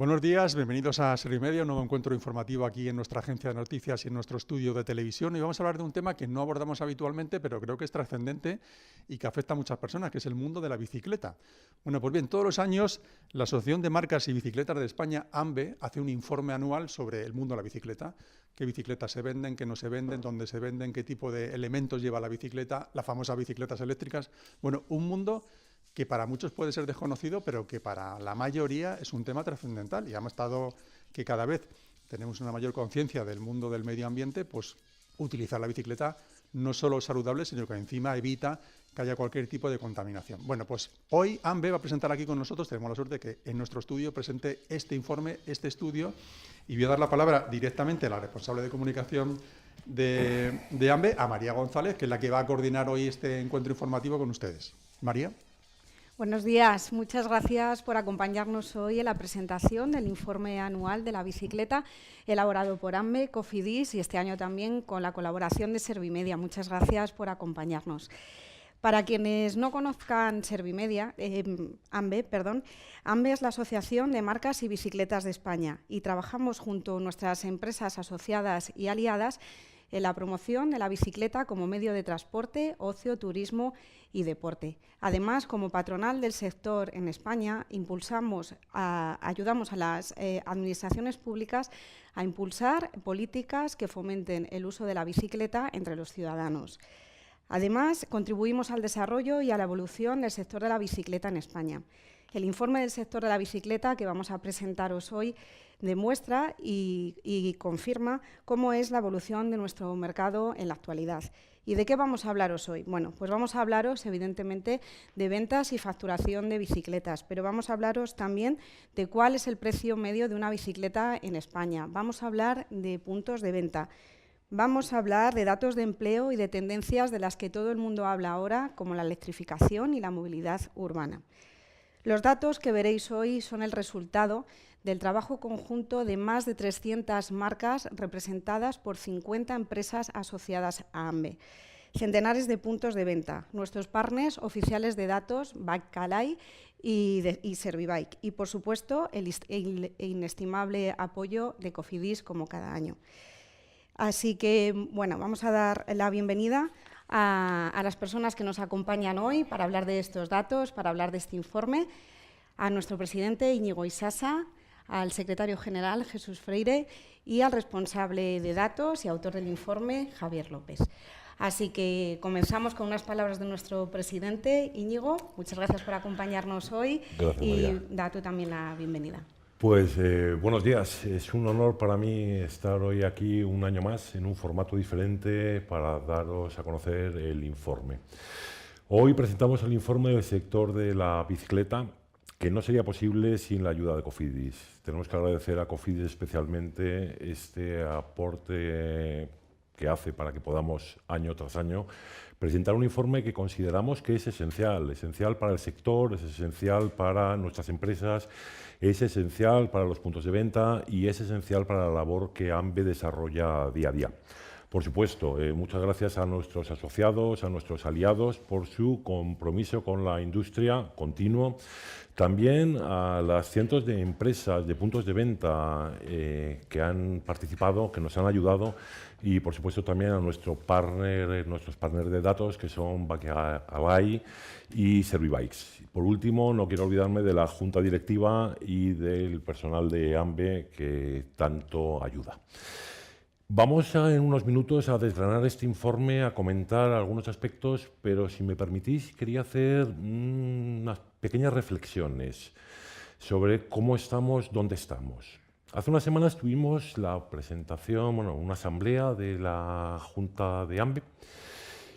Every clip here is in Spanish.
Buenos días, bienvenidos a Servimedia, un nuevo encuentro informativo aquí en nuestra agencia de noticias y en nuestro estudio de televisión. Y vamos a hablar de un tema que no abordamos habitualmente, pero creo que es trascendente y que afecta a muchas personas, que es el mundo de la bicicleta. Bueno, pues bien, todos los años la Asociación de Marcas y Bicicletas de España, AMBE, hace un informe anual sobre el mundo de la bicicleta. Qué bicicletas se venden, qué no se venden, dónde se venden, qué tipo de elementos lleva la bicicleta, las famosas bicicletas eléctricas. Bueno, un mundo que para muchos puede ser desconocido, pero que para la mayoría es un tema trascendental. Y hemos estado que cada vez tenemos una mayor conciencia del mundo del medio ambiente, pues utilizar la bicicleta no solo es saludable, sino que encima evita que haya cualquier tipo de contaminación. Bueno, pues hoy AMBE va a presentar aquí con nosotros, tenemos la suerte de que en nuestro estudio presente este informe, este estudio, y voy a dar la palabra directamente a la responsable de comunicación de AMBE, a María González, que es la que va a coordinar hoy este encuentro informativo con ustedes. María. Buenos días, muchas gracias por acompañarnos hoy en la presentación del informe anual de la bicicleta elaborado por AMBE, Cofidis y este año también con la colaboración de Servimedia. Muchas gracias por acompañarnos. Para quienes no conozcan Servimedia, AMBE es la Asociación de Marcas y Bicicletas de España y trabajamos junto a nuestras empresas asociadas y aliadas en la promoción de la bicicleta como medio de transporte, ocio, turismo y deporte. Además, como patronal del sector en España, ayudamos a las administraciones públicas a impulsar políticas que fomenten el uso de la bicicleta entre los ciudadanos. Además, contribuimos al desarrollo y a la evolución del sector de la bicicleta en España. El informe del sector de la bicicleta que vamos a presentaros hoy demuestra y confirma cómo es la evolución de nuestro mercado en la actualidad. ¿Y de qué vamos a hablaros hoy? Bueno, pues vamos a hablaros, evidentemente, de ventas y facturación de bicicletas, pero vamos a hablaros también de cuál es el precio medio de una bicicleta en España. Vamos a hablar de puntos de venta. Vamos a hablar de datos de empleo y de tendencias de las que todo el mundo habla ahora, como la electrificación y la movilidad urbana. Los datos que veréis hoy son el resultado del trabajo conjunto de más de 300 marcas representadas por 50 empresas asociadas a AMBE, centenares de puntos de venta, nuestros partners oficiales de datos, Bike y Servibike, y por supuesto el inestimable apoyo de Cofidis como cada año. Así que, bueno, vamos a dar la bienvenida a las personas que nos acompañan hoy para hablar de estos datos, para hablar de este informe, a nuestro presidente Íñigo Isasa, al secretario general Jesús Freire y al responsable de datos y autor del informe Javier López. Así que comenzamos con unas palabras de nuestro presidente Íñigo. Muchas gracias por acompañarnos hoy. Gracias, y María. da tú también la bienvenida. Pues buenos días, es un honor para mí estar hoy aquí un año más en un formato diferente para daros a conocer el informe. Hoy presentamos el informe del sector de la bicicleta, que no sería posible sin la ayuda de Cofidis. Tenemos que agradecer a Cofidis especialmente este aporte que hace para que podamos año tras año presentar un informe que consideramos que es esencial para el sector, es esencial para nuestras empresas, es esencial para los puntos de venta y es esencial para la labor que AMBE desarrolla día a día. Por supuesto, muchas gracias a nuestros asociados, a nuestros aliados por su compromiso con la industria continuo. También a las cientos de empresas, de puntos de venta que han participado, que nos han ayudado y, por supuesto, también a nuestros partners de datos que son Bike y Servibikes. Por último, no quiero olvidarme de la junta directiva y del personal de AMBE que tanto ayuda. Vamos en unos minutos a desgranar este informe, a comentar algunos aspectos, pero si me permitís, quería hacer unas pequeñas reflexiones sobre cómo estamos, dónde estamos. Hace unas semanas tuvimos la presentación, una asamblea de la Junta de AMBE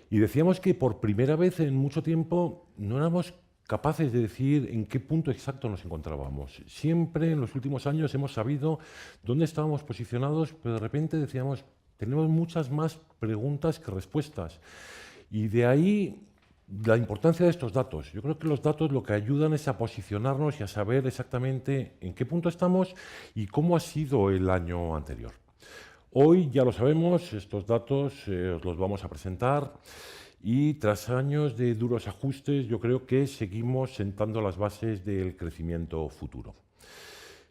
y decíamos que por primera vez en mucho tiempo no éramos capaces de decir en qué punto exacto nos encontrábamos. Siempre en los últimos años hemos sabido dónde estábamos posicionados, pero de repente decíamos, tenemos muchas más preguntas que respuestas. Y de ahí la importancia de estos datos. Yo creo que los datos lo que ayudan es a posicionarnos y a saber exactamente en qué punto estamos y cómo ha sido el año anterior. Hoy ya lo sabemos, estos datos os los vamos a presentar. Y tras años de duros ajustes, yo creo que seguimos sentando las bases del crecimiento futuro.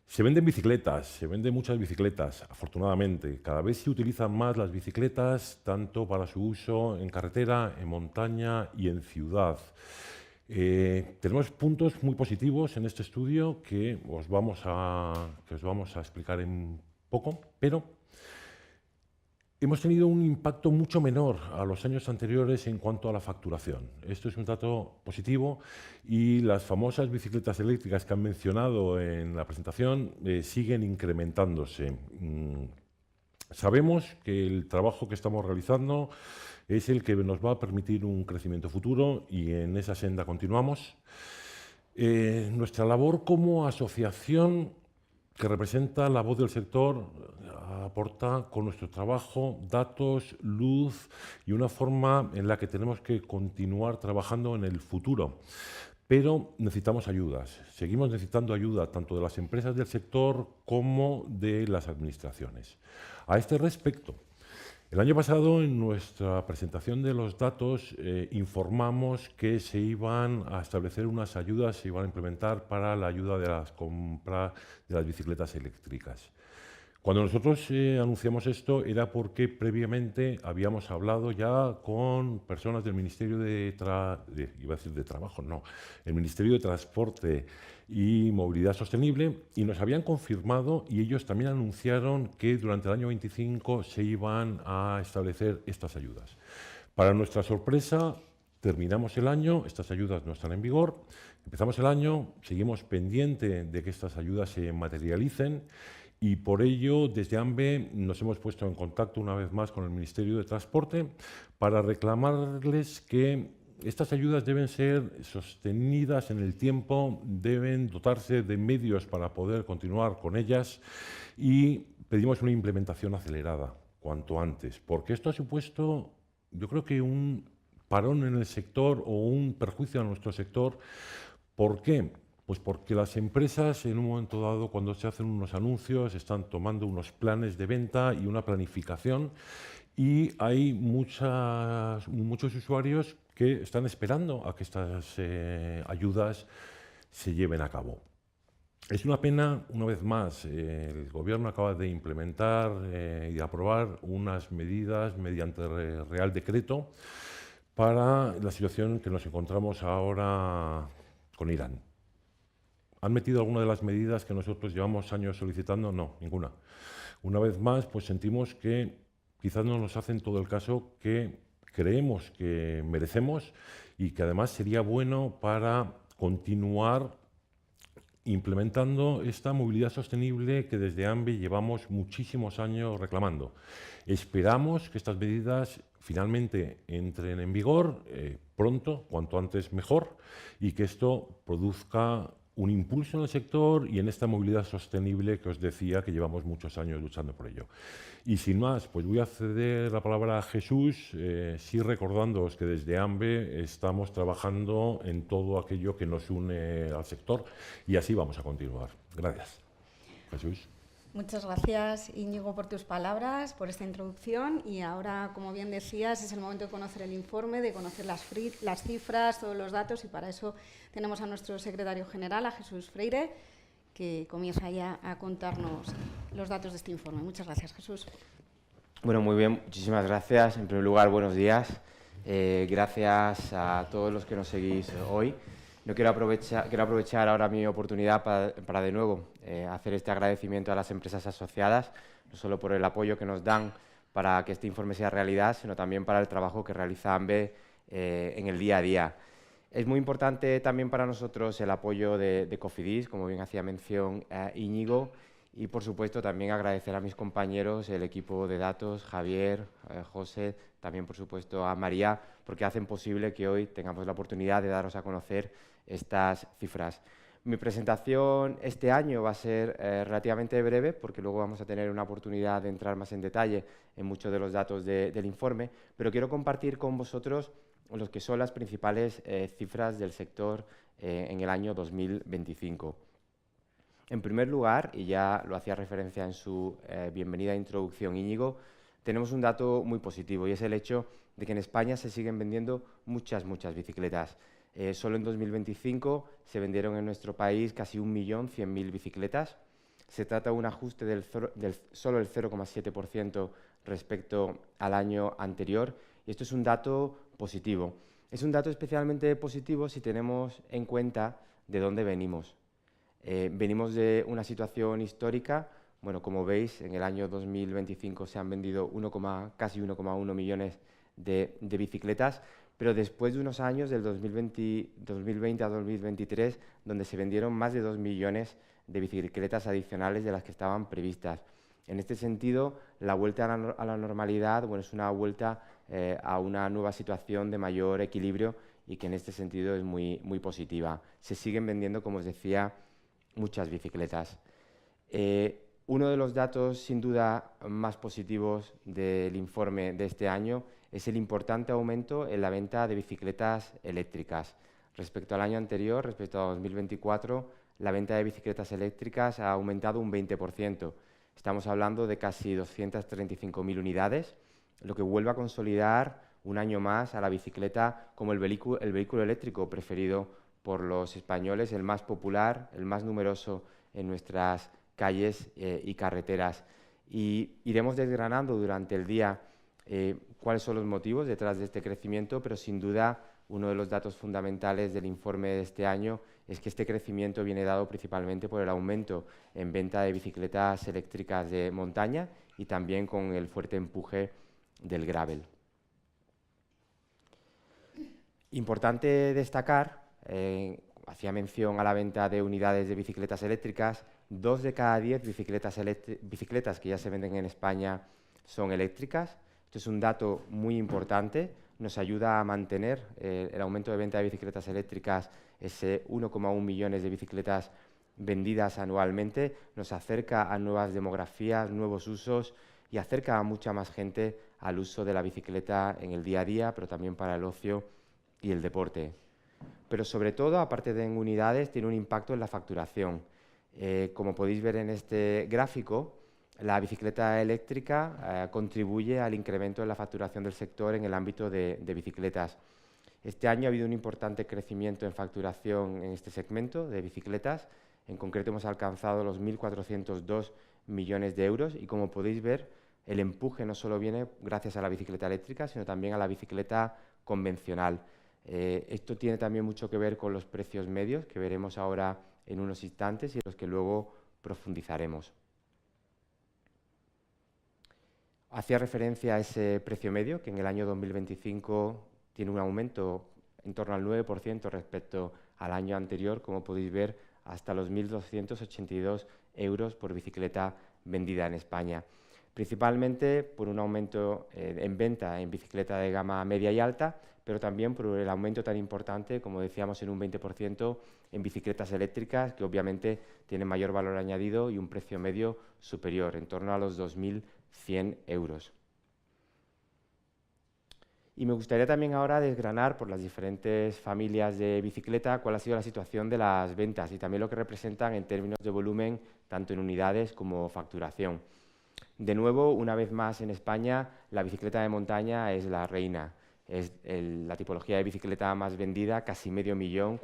Se venden bicicletas, se venden muchas bicicletas, afortunadamente. Cada vez se utilizan más las bicicletas, tanto para su uso en carretera, en montaña y en ciudad. Tenemos puntos muy positivos en este estudio que os vamos a explicar en poco, pero hemos tenido un impacto mucho menor a los años anteriores en cuanto a la facturación. Esto es un dato positivo y las famosas bicicletas eléctricas que han mencionado en la presentación siguen incrementándose. Sabemos que el trabajo que estamos realizando es el que nos va a permitir un crecimiento futuro y en esa senda continuamos. Nuestra labor como asociación que representa la voz del sector aporta con nuestro trabajo datos, luz y una forma en la que tenemos que continuar trabajando en el futuro. Pero necesitamos ayudas, seguimos necesitando ayuda tanto de las empresas del sector como de las administraciones. A este respecto, el año pasado, en nuestra presentación de los datos, informamos que se iban a establecer unas ayudas, se iban a implementar para la ayuda de la compra de las bicicletas eléctricas. Cuando nosotros anunciamos esto era porque previamente habíamos hablado ya con personas del Ministerio de el Ministerio de Transporte y Movilidad Sostenible, y nos habían confirmado, y ellos también anunciaron que durante el año 25 se iban a establecer estas ayudas. Para nuestra sorpresa, terminamos el año, estas ayudas no están en vigor, empezamos el año, seguimos pendientes de que estas ayudas se materialicen, y por ello, desde AMBE nos hemos puesto en contacto una vez más con el Ministerio de Transporte para reclamarles que estas ayudas deben ser sostenidas en el tiempo, deben dotarse de medios para poder continuar con ellas y pedimos una implementación acelerada cuanto antes, porque esto ha supuesto, yo creo que un parón en el sector o un perjuicio a nuestro sector. ¿Por qué? Pues porque las empresas en un momento dado, cuando se hacen unos anuncios, están tomando unos planes de venta y una planificación y hay muchos usuarios que están esperando a que estas ayudas se lleven a cabo. Es una pena, una vez más, el Gobierno acaba de implementar y aprobar unas medidas mediante Real Decreto para la situación en que nos encontramos ahora con Irán. ¿Han metido alguna de las medidas que nosotros llevamos años solicitando? No, ninguna. Una vez más, pues sentimos que quizás no nos hacen todo el caso que creemos que merecemos y que además sería bueno para continuar implementando esta movilidad sostenible que desde AMBE llevamos muchísimos años reclamando. Esperamos que estas medidas finalmente entren en vigor pronto, cuanto antes mejor, y que esto produzca un impulso en el sector y en esta movilidad sostenible que os decía que llevamos muchos años luchando por ello. Y sin más, pues voy a ceder la palabra a Jesús, sí recordándoos que desde AMBE estamos trabajando en todo aquello que nos une al sector y así vamos a continuar. Gracias. Jesús. Muchas gracias, Íñigo, por tus palabras, por esta introducción. Y ahora, como bien decías, es el momento de conocer el informe, de conocer las cifras, todos los datos, y para eso tenemos a nuestro secretario general, a Jesús Freire, que comienza ya a contarnos los datos de este informe. Muchas gracias, Jesús. Bueno, muy bien, muchísimas gracias. En primer lugar, buenos días. Gracias a todos los que nos seguís hoy. Quiero aprovechar ahora mi oportunidad para de nuevo hacer este agradecimiento a las empresas asociadas, no solo por el apoyo que nos dan para que este informe sea realidad, sino también para el trabajo que realiza AMBE en el día a día. Es muy importante también para nosotros el apoyo de Cofidis, como bien hacía mención Íñigo, y por supuesto también agradecer a mis compañeros, el equipo de datos, Javier, José, también por supuesto a María, porque hacen posible que hoy tengamos la oportunidad de daros a conocer estas cifras. Mi presentación este año va a ser relativamente breve, porque luego vamos a tener una oportunidad de entrar más en detalle en muchos de los datos del informe, pero quiero compartir con vosotros los que son las principales cifras del sector en el año 2025. En primer lugar, y ya lo hacía referencia en su bienvenida introducción Íñigo, tenemos un dato muy positivo y es el hecho de que en España se siguen vendiendo muchas bicicletas. Solo en 2025 se vendieron en nuestro país casi 1.100.000 bicicletas. Se trata de un ajuste solo del 0,7% respecto al año anterior, y esto es un dato positivo. Es un dato especialmente positivo si tenemos en cuenta de dónde venimos. Venimos de una situación histórica. Bueno, como veis, en el año 2025 se han vendido casi 1,1 millones de bicicletas, pero después de unos años, del 2020 a 2023, donde se vendieron más de 2 millones de bicicletas adicionales de las que estaban previstas. En este sentido, la vuelta a la normalidad, bueno, es una vuelta a una nueva situación de mayor equilibrio y que en este sentido es muy, muy positiva. Se siguen vendiendo, como os decía, muchas bicicletas. Uno de los datos, sin duda, más positivos del informe de este año es el importante aumento en la venta de bicicletas eléctricas. Respecto al año anterior, respecto a 2024, la venta de bicicletas eléctricas ha aumentado un 20%. Estamos hablando de casi 235.000 unidades, lo que vuelve a consolidar un año más a la bicicleta como el vehículo eléctrico preferido por los españoles, el más popular, el más numeroso en nuestras calles y carreteras. Y iremos desgranando durante el día cuáles son los motivos detrás de este crecimiento, pero sin duda uno de los datos fundamentales del informe de este año es que este crecimiento viene dado principalmente por el aumento en venta de bicicletas eléctricas de montaña y también con el fuerte empuje del gravel. Importante destacar, hacía mención a la venta de unidades de bicicletas eléctricas. 2 de cada 10 bicicletas que ya se venden en España son eléctricas. Esto es un dato muy importante, nos ayuda a mantener el aumento de venta de bicicletas eléctricas, ese 1,1 millones de bicicletas vendidas anualmente, nos acerca a nuevas demografías, nuevos usos y acerca a mucha más gente al uso de la bicicleta en el día a día, pero también para el ocio y el deporte. Pero sobre todo, aparte de en unidades, tiene un impacto en la facturación. Como podéis ver en este gráfico, la bicicleta eléctrica contribuye al incremento de la facturación del sector en el ámbito de bicicletas. Este año ha habido un importante crecimiento en facturación en este segmento de bicicletas. En concreto hemos alcanzado los 1.402 millones de euros y, como podéis ver, el empuje no solo viene gracias a la bicicleta eléctrica, sino también a la bicicleta convencional. Esto tiene también mucho que ver con los precios medios, que veremos ahora en unos instantes y en los que luego profundizaremos. Hacía referencia a ese precio medio, que en el año 2025 tiene un aumento en torno al 9% respecto al año anterior, como podéis ver, hasta los 1.282 euros por bicicleta vendida en España. Principalmente por un aumento en venta en bicicleta de gama media y alta, pero también por el aumento tan importante, como decíamos, en un 20% en bicicletas eléctricas, que obviamente tienen mayor valor añadido y un precio medio superior, en torno a los 2.100 euros. Y me gustaría también ahora desgranar por las diferentes familias de bicicleta cuál ha sido la situación de las ventas y también lo que representan en términos de volumen, tanto en unidades como facturación. De nuevo, una vez más en España, la bicicleta de montaña es la reina. Es la tipología de bicicleta más vendida, casi 500.000,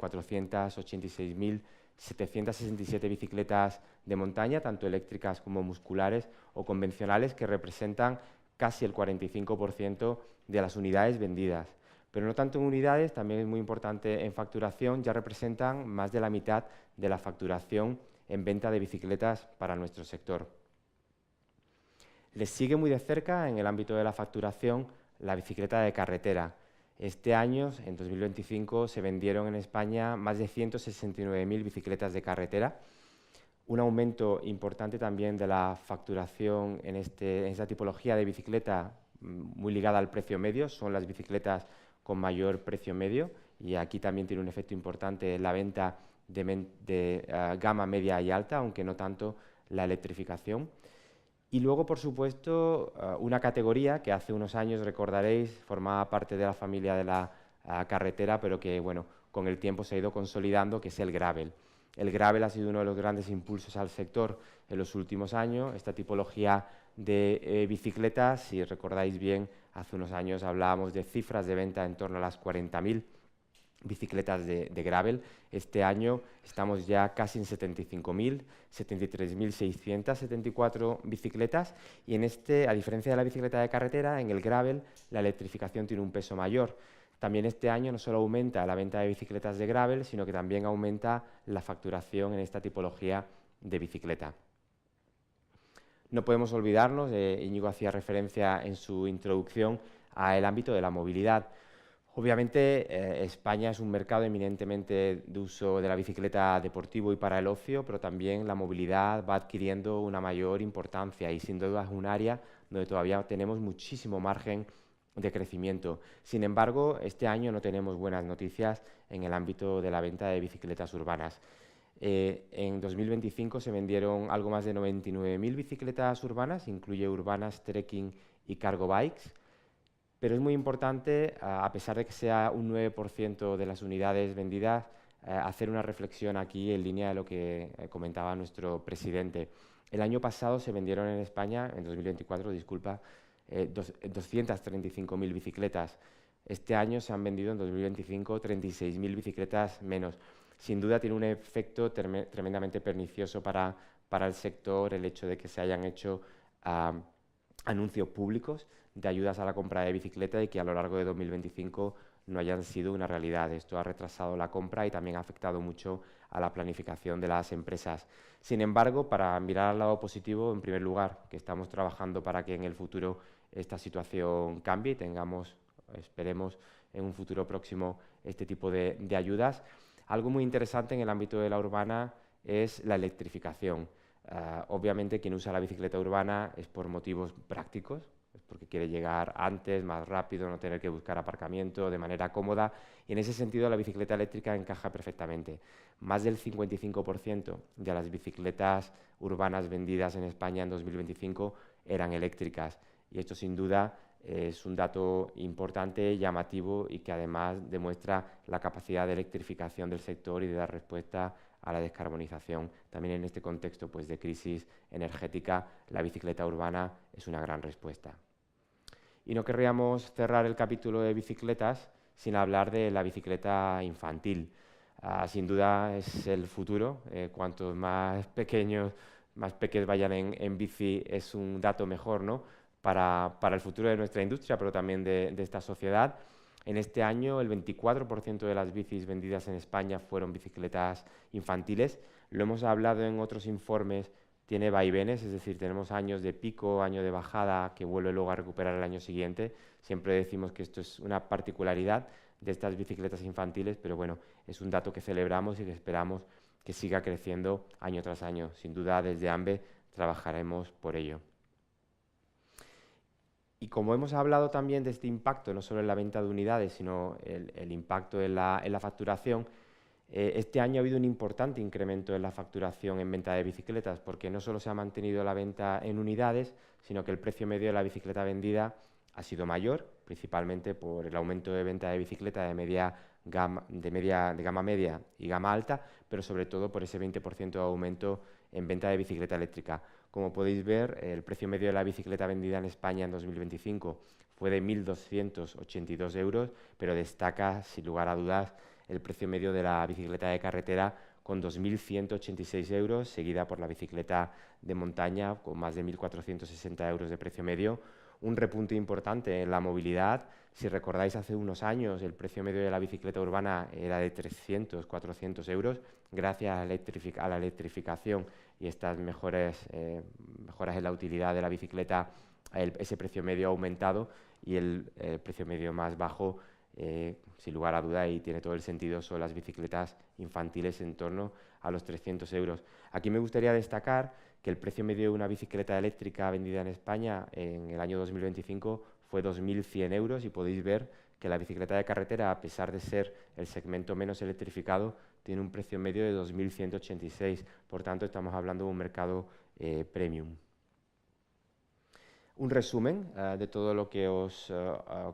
486.767 bicicletas de montaña, tanto eléctricas como musculares o convencionales, que representan casi el 45% de las unidades vendidas. Pero no tanto en unidades, también es muy importante en facturación, ya representan más de la mitad de la facturación en venta de bicicletas para nuestro sector. Les sigue muy de cerca en el ámbito de la facturación la bicicleta de carretera. Este año, en 2025, se vendieron en España más de 169.000 bicicletas de carretera, un aumento importante también de la facturación en esta tipología de bicicleta, muy ligada al precio medio, son las bicicletas con mayor precio medio, y aquí también tiene un efecto importante la venta de gama media y alta, aunque no tanto la electrificación. Y luego, por supuesto, una categoría que hace unos años, recordaréis, formaba parte de la familia de la carretera, pero que, bueno, con el tiempo se ha ido consolidando, que es el gravel. El gravel ha sido uno de los grandes impulsos al sector en los últimos años. Esta tipología de bicicletas, si recordáis bien, hace unos años hablábamos de cifras de venta en torno a las 40.000 bicicletas de gravel. Este año estamos ya casi en 75.000, 73.674 bicicletas, y en este, a diferencia de la bicicleta de carretera, en el gravel la electrificación tiene un peso mayor. También este año no solo aumenta la venta de bicicletas de gravel, sino que también aumenta la facturación en esta tipología de bicicleta. No podemos olvidarnos, Íñigo hacía referencia en su introducción al ámbito de la movilidad. Obviamente, España es un mercado eminentemente de uso de la bicicleta deportivo y para el ocio, pero también la movilidad va adquiriendo una mayor importancia y sin duda es un área donde todavía tenemos muchísimo margen de crecimiento. Sin embargo, este año no tenemos buenas noticias en el ámbito de la venta de bicicletas urbanas. En 2025 se vendieron algo más de 99.000 bicicletas urbanas, incluye urbanas, trekking y cargo bikes. Pero es muy importante, a pesar de que sea un 9% de las unidades vendidas, hacer una reflexión aquí en línea de lo que comentaba nuestro presidente. El año pasado se vendieron en España, en 2024, 235.000 bicicletas. Este año se han vendido en 2025 36.000 bicicletas menos. Sin duda tiene un efecto tremendamente pernicioso para el sector el hecho de que se hayan hecho anuncios públicos de ayudas a la compra de bicicleta y que a lo largo de 2025 no hayan sido una realidad. Esto ha retrasado la compra y también ha afectado mucho a la planificación de las empresas. Sin embargo, para mirar al lado positivo, en primer lugar, que estamos trabajando para que en el futuro esta situación cambie y tengamos, esperemos, en un futuro próximo este tipo de ayudas. Algo muy interesante en el ámbito de la urbana es la electrificación. Obviamente quien usa la bicicleta urbana es por motivos prácticos, es porque quiere llegar antes, más rápido, no tener que buscar aparcamiento de manera cómoda, y en ese sentido la bicicleta eléctrica encaja perfectamente. Más del 55% de las bicicletas urbanas vendidas en España en 2025 eran eléctricas, y esto sin duda es un dato importante, llamativo y que además demuestra la capacidad de electrificación del sector y de dar respuesta a la descarbonización. También en este contexto pues, de crisis energética, la bicicleta urbana es una gran respuesta. Y no querríamos cerrar el capítulo de bicicletas sin hablar de la bicicleta infantil. Sin duda es el futuro. Cuantos más pequeños vayan en bici es un dato mejor, ¿no? Para el futuro de nuestra industria, pero también de esta sociedad. En este año, el 24% de las bicis vendidas en España fueron bicicletas infantiles. Lo hemos hablado en otros informes, tiene vaivenes, es decir, tenemos años de pico, año de bajada, que vuelve luego a recuperar el año siguiente. Siempre decimos que esto es una particularidad de estas bicicletas infantiles, pero bueno, es un dato que celebramos y que esperamos que siga creciendo año tras año. Sin duda, desde AMBE trabajaremos por ello. Y como hemos hablado también de este impacto, no solo en la venta de unidades, sino el impacto en la facturación, este año ha habido un importante incremento en la facturación en venta de bicicletas, porque no solo se ha mantenido la venta en unidades, sino que el precio medio de la bicicleta vendida ha sido mayor, principalmente por el aumento de venta de bicicleta de gama media y gama alta, pero sobre todo por ese 20% de aumento en venta de bicicleta eléctrica. Como podéis ver, el precio medio de la bicicleta vendida en España en 2025 fue de 1.282 euros, pero destaca, sin lugar a dudas, el precio medio de la bicicleta de carretera con 2.186 euros, seguida por la bicicleta de montaña con más de 1.460 euros de precio medio. Un repunte importante en la movilidad. Si recordáis, hace unos años el precio medio de la bicicleta urbana era de 300, 400 euros. Gracias a la electrificación y estas mejoras en la utilidad de la bicicleta, ese precio medio ha aumentado y el precio medio más bajo, sin lugar a duda, y tiene todo el sentido, son las bicicletas infantiles en torno a los 300 euros. Aquí me gustaría destacar que el precio medio de una bicicleta eléctrica vendida en España en el año 2025 fue 2.100 euros y podéis ver que la bicicleta de carretera, a pesar de ser el segmento menos electrificado, tiene un precio medio de 2.186. Por tanto, estamos hablando de un mercado premium. Un resumen de todo lo que os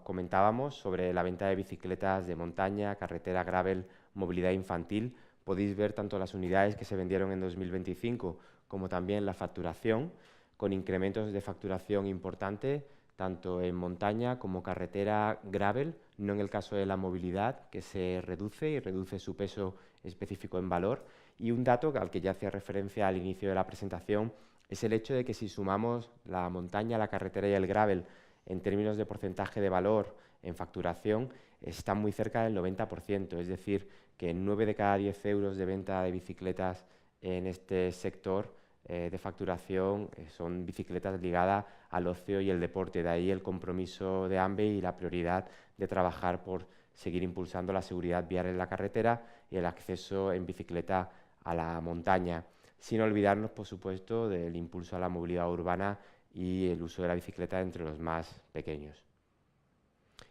comentábamos sobre la venta de bicicletas de montaña, carretera, gravel, movilidad infantil. Podéis ver tanto las unidades que se vendieron en 2025 como también la facturación, con incrementos de facturación importantes, tanto en montaña como carretera gravel, no en el caso de la movilidad, que se reduce y reduce su peso específico en valor. Y un dato al que ya hacía referencia al inicio de la presentación es el hecho de que si sumamos la montaña, la carretera y el gravel en términos de porcentaje de valor en facturación, está muy cerca del 90%, es decir, que 9 de cada 10 euros de venta de bicicletas en este sector de facturación son bicicletas ligadas al ocio y el deporte. De ahí el compromiso de AMBE y la prioridad de trabajar por seguir impulsando la seguridad vial en la carretera y el acceso en bicicleta a la montaña, sin olvidarnos, por supuesto, del impulso a la movilidad urbana y el uso de la bicicleta entre los más pequeños.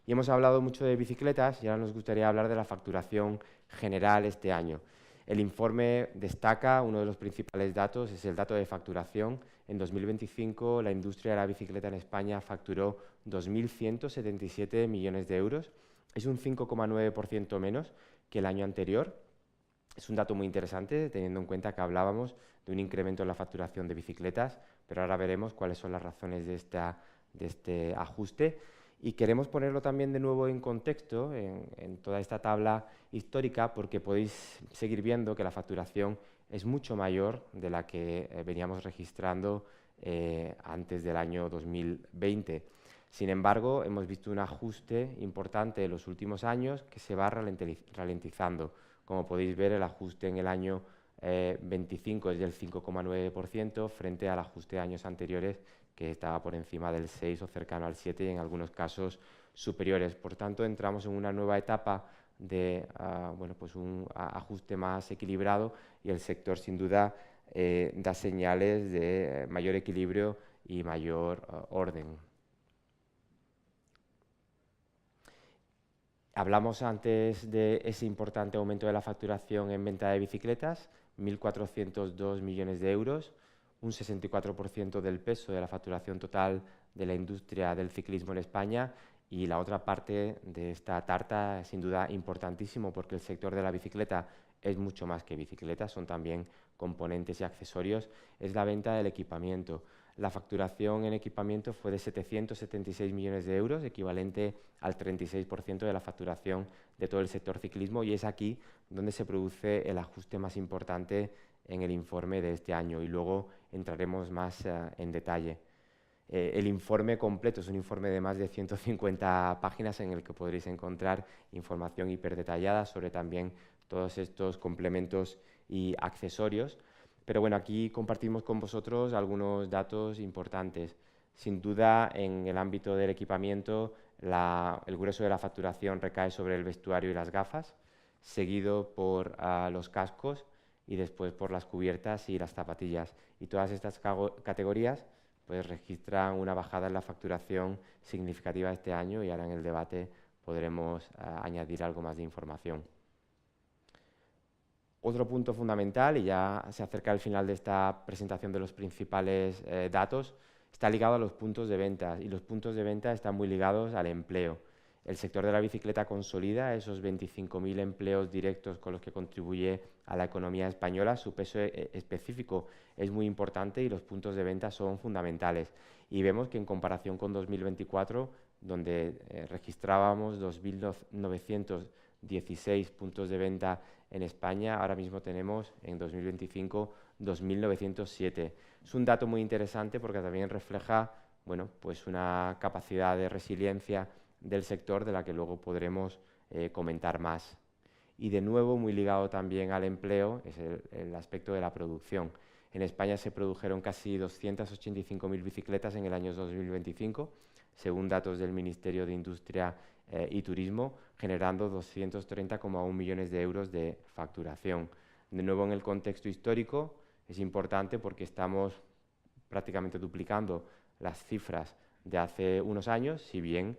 Y hemos hablado mucho de bicicletas y ahora nos gustaría hablar de la facturación general este año. El informe destaca uno de los principales datos, es el dato de facturación. En 2025 la industria de la bicicleta en España facturó 2.177 millones de euros. Es un 5,9% menos que el año anterior. Es un dato muy interesante, teniendo en cuenta que hablábamos de un incremento en la facturación de bicicletas, pero ahora veremos cuáles son las razones de este ajuste. Y queremos ponerlo también de nuevo en contexto, en toda esta tabla histórica, porque podéis seguir viendo que la facturación es mucho mayor de la que veníamos registrando antes del año 2020. Sin embargo, hemos visto un ajuste importante en los últimos años que se va ralentizando. Como podéis ver, el ajuste en el año 25 es del 5,9% frente al ajuste de años anteriores, que estaba por encima del 6 o cercano al 7 y en algunos casos superiores. Por tanto, entramos en una nueva etapa de un ajuste más equilibrado y el sector sin duda da señales de mayor equilibrio y mayor orden. Hablamos antes de ese importante aumento de la facturación en venta de bicicletas, 1.402 millones de euros, un 64% del peso de la facturación total de la industria del ciclismo en España, y la otra parte de esta tarta es sin duda importantísimo porque el sector de la bicicleta es mucho más que bicicletas, son también componentes y accesorios, es la venta del equipamiento. La facturación en equipamiento fue de 776 millones de euros, equivalente al 36% de la facturación de todo el sector ciclismo, y es aquí donde se produce el ajuste más importante en el informe de este año, y luego entraremos más en detalle. El informe completo es un informe de más de 150 páginas en el que podréis encontrar información hiperdetallada sobre también todos estos complementos y accesorios. Pero bueno, aquí compartimos con vosotros algunos datos importantes. Sin duda, en el ámbito del equipamiento, el grueso de la facturación recae sobre el vestuario y las gafas, seguido por los cascos y después por las cubiertas y las zapatillas. Y todas estas categorías pues registran una bajada en la facturación significativa este año, y ahora en el debate podremos añadir algo más de información. Otro punto fundamental, y ya se acerca el final de esta presentación de los principales datos, está ligado a los puntos de venta, y los puntos de venta están muy ligados al empleo. El sector de la bicicleta consolida esos 25.000 empleos directos con los que contribuye a la economía española. Su peso específico es muy importante y los puntos de venta son fundamentales. Y vemos que en comparación con 2024, donde registrábamos 2.916 puntos de venta en España, ahora mismo tenemos en 2025 2.907. Es un dato muy interesante porque también refleja pues una capacidad de resiliencia del sector de la que luego podremos comentar más. Y de nuevo, muy ligado también al empleo, es el aspecto de la producción. En España se produjeron casi 285.000 bicicletas en el año 2025, según datos del Ministerio de Industria y Turismo, generando 230,1 millones de euros de facturación. De nuevo, en el contexto histórico, es importante porque estamos prácticamente duplicando las cifras de hace unos años, si bien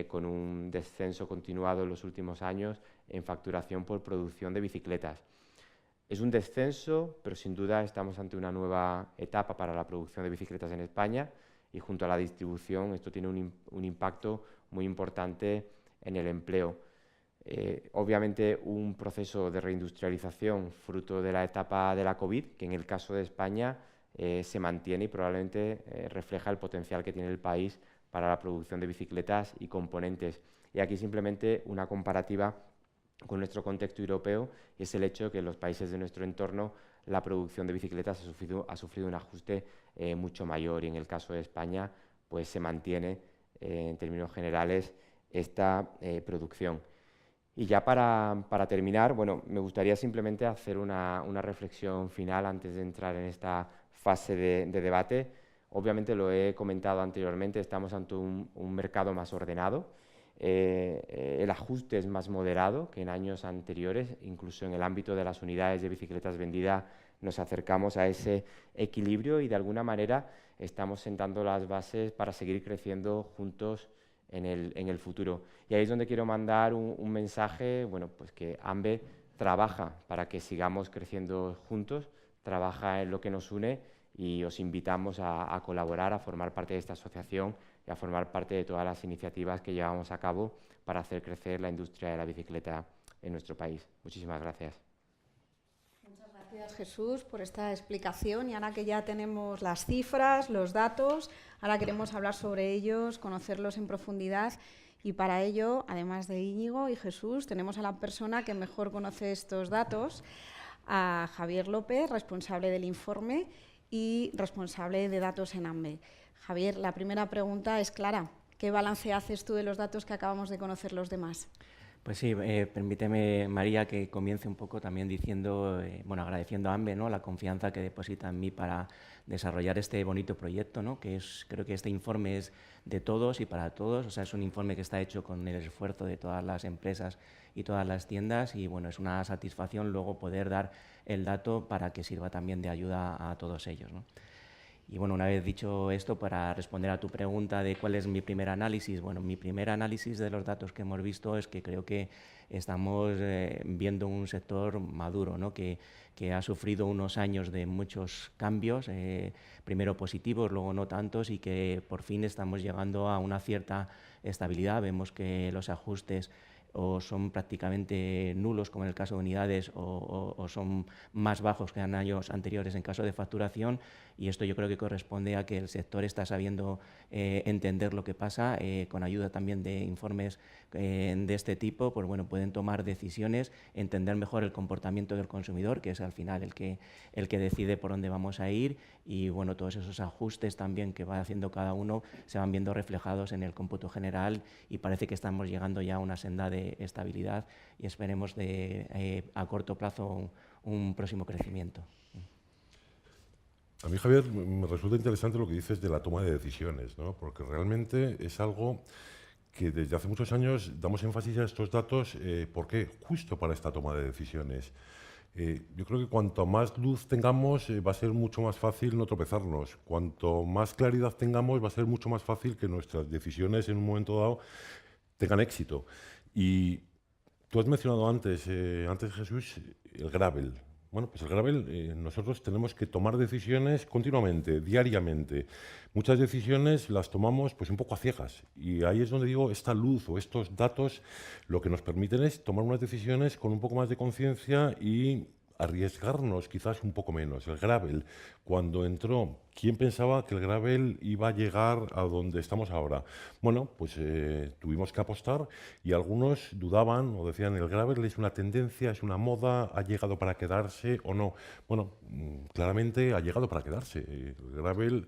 con un descenso continuado en los últimos años en facturación por producción de bicicletas. Es un descenso, pero sin duda estamos ante una nueva etapa para la producción de bicicletas en España, y junto a la distribución esto tiene un impacto muy importante en el empleo. Obviamente un proceso de reindustrialización fruto de la etapa de la COVID, que en el caso de España se mantiene y probablemente refleja el potencial que tiene el país para la producción de bicicletas y componentes. Y aquí simplemente una comparativa con nuestro contexto europeo, y es el hecho de que en los países de nuestro entorno la producción de bicicletas ha sufrido un ajuste mucho mayor, y en el caso de España pues se mantiene en términos generales esta producción. Y ya para terminar, bueno, me gustaría simplemente hacer una reflexión final antes de entrar en esta fase de debate. Obviamente lo he comentado anteriormente, estamos ante un mercado más ordenado. El ajuste es más moderado que en años anteriores, incluso en el ámbito de las unidades de bicicletas vendidas nos acercamos a ese equilibrio y de alguna manera estamos sentando las bases para seguir creciendo juntos en el futuro. Y ahí es donde quiero mandar un mensaje, bueno, pues que AMBE trabaja para que sigamos creciendo juntos, trabaja en lo que nos une, y os invitamos a colaborar, a formar parte de esta asociación y a formar parte de todas las iniciativas que llevamos a cabo para hacer crecer la industria de la bicicleta en nuestro país. Muchísimas gracias. Muchas gracias, Jesús, por esta explicación. Y ahora que ya tenemos las cifras, los datos, ahora queremos hablar sobre ellos, conocerlos en profundidad. Y para ello, además de Íñigo y Jesús, tenemos a la persona que mejor conoce estos datos, a Javier López, responsable del informe y responsable de datos en AMBE. Javier, la primera pregunta es clara. ¿Qué balance haces tú de los datos que acabamos de conocer los demás? Pues sí, permíteme, María, que comience un poco también diciendo, bueno, agradeciendo a AMBE, ¿no?, la confianza que deposita en mí para desarrollar este bonito proyecto, ¿no?, que creo que este informe es de todos y para todos. O sea, es un informe que está hecho con el esfuerzo de todas las empresas y todas las tiendas, y bueno, es una satisfacción luego poder dar el dato para que sirva también de ayuda a todos ellos, ¿no? Y bueno, una vez dicho esto, para responder a tu pregunta de cuál es mi primer análisis, bueno, mi primer análisis de los datos que hemos visto es que creo que estamos viendo un sector maduro, ¿no?, que ha sufrido unos años de muchos cambios, primero positivos, luego no tantos, y que por fin estamos llegando a una cierta estabilidad. Vemos que los ajustes o son prácticamente nulos, como en el caso de unidades, o son más bajos que en años anteriores en caso de facturación, y esto yo creo que corresponde a que el sector está sabiendo entender lo que pasa, con ayuda también de informes de este tipo, pues bueno, pueden tomar decisiones, entender mejor el comportamiento del consumidor, que es al final el que decide por dónde vamos a ir, y bueno, todos esos ajustes también que va haciendo cada uno se van viendo reflejados en el cómputo general, y parece que estamos llegando ya a una senda de estabilidad, y esperemos a corto plazo un próximo crecimiento. A mí, Javier, me resulta interesante lo que dices de la toma de decisiones, ¿no?, porque realmente es algo que desde hace muchos años damos énfasis a estos datos. ¿Por qué? Justo para esta toma de decisiones. Yo creo que cuanto más luz tengamos, va a ser mucho más fácil no tropezarnos. Cuanto más claridad tengamos, va a ser mucho más fácil que nuestras decisiones en un momento dado tengan éxito. Y tú has mencionado antes Jesús, el gravel. Bueno, pues el gravel, nosotros tenemos que tomar decisiones continuamente, diariamente. Muchas decisiones las tomamos pues un poco a ciegas, y ahí es donde digo, esta luz o estos datos lo que nos permiten es tomar unas decisiones con un poco más de conciencia y arriesgarnos quizás un poco menos. El gravel, cuando entró, ¿quién pensaba que el gravel iba a llegar a donde estamos ahora? Bueno, pues tuvimos que apostar, y algunos dudaban o decían, el gravel es una tendencia, es una moda, ¿ha llegado para quedarse o no? Bueno, claramente ha llegado para quedarse. El gravel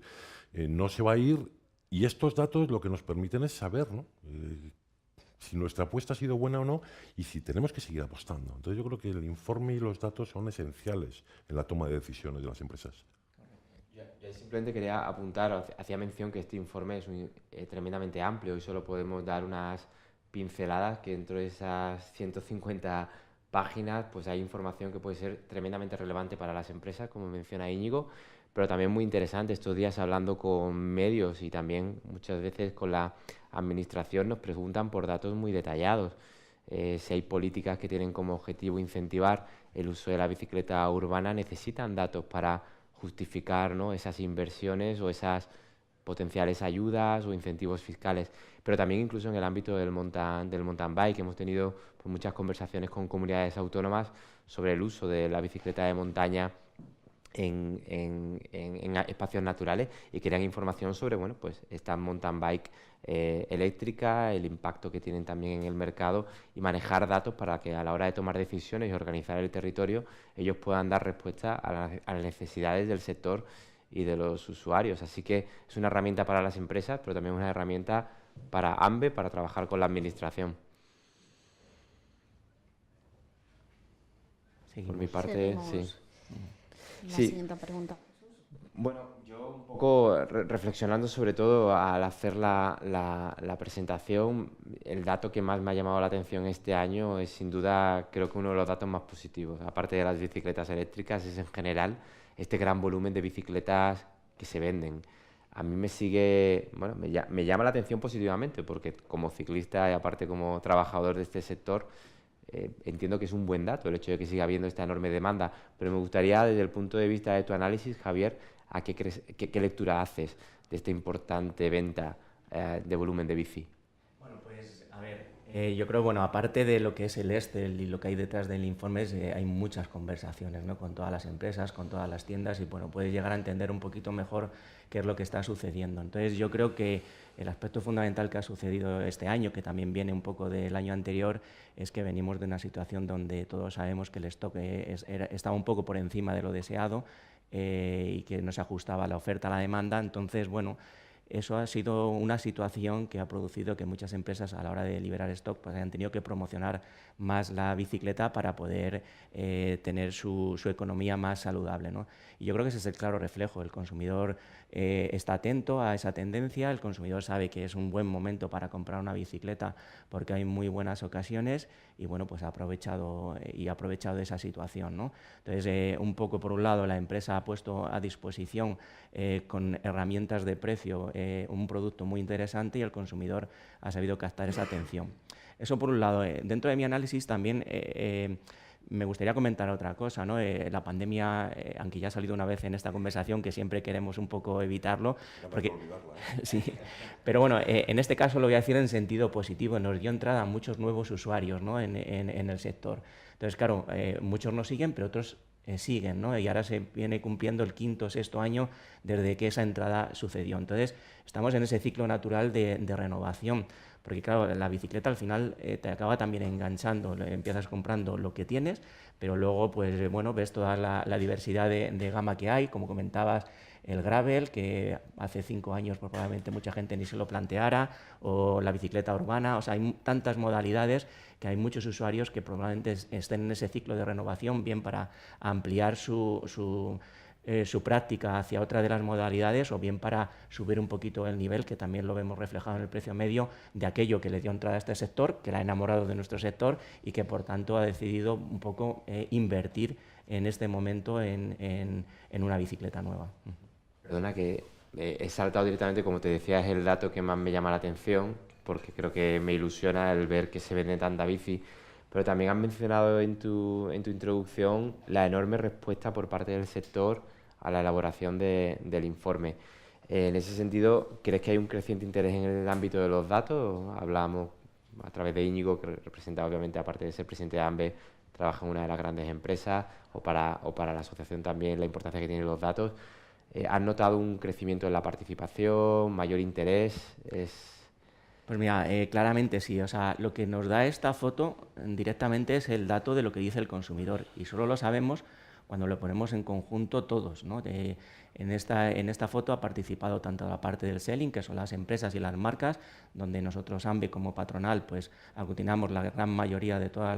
no se va a ir, y estos datos lo que nos permiten es saber, ¿no?, si nuestra apuesta ha sido buena o no, y si tenemos que seguir apostando. Entonces yo creo que el informe y los datos son esenciales en la toma de decisiones de las empresas. Yo simplemente quería apuntar, hacía mención que este informe es tremendamente amplio y solo podemos dar unas pinceladas, que dentro de esas 150 páginas pues hay información que puede ser tremendamente relevante para las empresas, como menciona Íñigo, pero también muy interesante. Estos días, hablando con medios y también muchas veces con la administración, nos preguntan por datos muy detallados. Si hay políticas que tienen como objetivo incentivar el uso de la bicicleta urbana, necesitan datos para justificar, ¿no?, esas inversiones o esas potenciales ayudas o incentivos fiscales. Pero también incluso en el ámbito del mountain bike hemos tenido pues muchas conversaciones con comunidades autónomas sobre el uso de la bicicleta de montaña en espacios naturales y que den información sobre, bueno, pues esta mountain bike eléctrica, el impacto que tienen también en el mercado y manejar datos para que a la hora de tomar decisiones y organizar el territorio ellos puedan dar respuesta a las necesidades del sector y de los usuarios. Así que es una herramienta para las empresas, pero también una herramienta para AMBE, para trabajar con la administración. Seguimos. Por mi parte, Seguimos. sí. La Sí. siguiente pregunta. Bueno, yo un poco reflexionando sobre todo al hacer la presentación, el dato que más me ha llamado la atención este año es sin duda, creo que uno de los datos más positivos, aparte de las bicicletas eléctricas, es en general este gran volumen de bicicletas que se venden. A mí me sigue, bueno, me llama la atención positivamente porque como ciclista y aparte como trabajador de este sector, entiendo que es un buen dato el hecho de que siga habiendo esta enorme demanda, pero me gustaría desde el punto de vista de tu análisis, Javier, ¿a qué lectura haces de esta importante venta de volumen de bici? Bueno, pues a ver, yo creo, bueno, aparte de lo que es el Excel y lo que hay detrás del informe, hay muchas conversaciones, ¿no? Con todas las empresas, con todas las tiendas y bueno, puedes llegar a entender un poquito mejor qué es lo que está sucediendo. Entonces yo creo que el aspecto fundamental que ha sucedido este año, que también viene un poco del año anterior, es que venimos de una situación donde todos sabemos que el stock estaba un poco por encima de lo deseado y que no se ajustaba la oferta a la demanda. Entonces, bueno, eso ha sido una situación que ha producido que muchas empresas a la hora de liberar stock pues hayan tenido que promocionar más la bicicleta para poder tener su economía más saludable, ¿no? Y yo creo que ese es el claro reflejo. El consumidor está atento a esa tendencia, el consumidor sabe que es un buen momento para comprar una bicicleta porque hay muy buenas ocasiones y bueno, pues ha aprovechado esa situación, ¿no? Entonces, un poco por un lado la empresa ha puesto a disposición con herramientas de precio un producto muy interesante y el consumidor ha sabido captar esa atención. Eso por un lado. Dentro de mi análisis también me gustaría comentar otra cosa, ¿no? La pandemia, aunque ya ha salido una vez en esta conversación, que siempre queremos un poco evitarlo, porque sí, pero bueno, en este caso lo voy a decir en sentido positivo, nos dio entrada a muchos nuevos usuarios, ¿no? en el sector. Entonces, claro, muchos nos siguen, pero otros siguen, ¿no? Y ahora se viene cumpliendo el quinto o sexto año desde que esa entrada sucedió. Entonces, estamos en ese ciclo natural de renovación. Porque claro, la bicicleta al final te acaba también enganchando, empiezas comprando lo que tienes, pero luego pues bueno, ves toda la diversidad de gama que hay, como comentabas, el gravel, que hace 5 años pues, probablemente mucha gente ni se lo planteara, o la bicicleta urbana, o sea, hay tantas modalidades que hay muchos usuarios que probablemente estén en ese ciclo de renovación, bien para ampliar su práctica hacia otra de las modalidades o bien para subir un poquito el nivel, que también lo vemos reflejado en el precio medio de aquello que le dio entrada a este sector, que la ha enamorado de nuestro sector y que por tanto ha decidido un poco invertir en este momento en una bicicleta nueva. Perdona que he saltado directamente, como te decía, es el dato que más me llama la atención porque creo que me ilusiona el ver que se vende tanta bici. Pero también has mencionado en tu introducción la enorme respuesta por parte del sector a la elaboración del informe. En ese sentido, ¿crees que hay un creciente interés en el ámbito de los datos? Hablábamos a través de Íñigo, que representa obviamente, aparte de ser presidente de AMBE, trabaja en una de las grandes empresas, o para la asociación también la importancia que tienen los datos. ¿Has notado un crecimiento en la participación, mayor interés? Pues mira, claramente sí. O sea, lo que nos da esta foto directamente es el dato de lo que dice el consumidor y solo lo sabemos cuando lo ponemos en conjunto todos, ¿no? En esta foto ha participado tanto la parte del selling, que son las empresas y las marcas, donde nosotros AMBE como patronal pues aglutinamos la gran mayoría de todas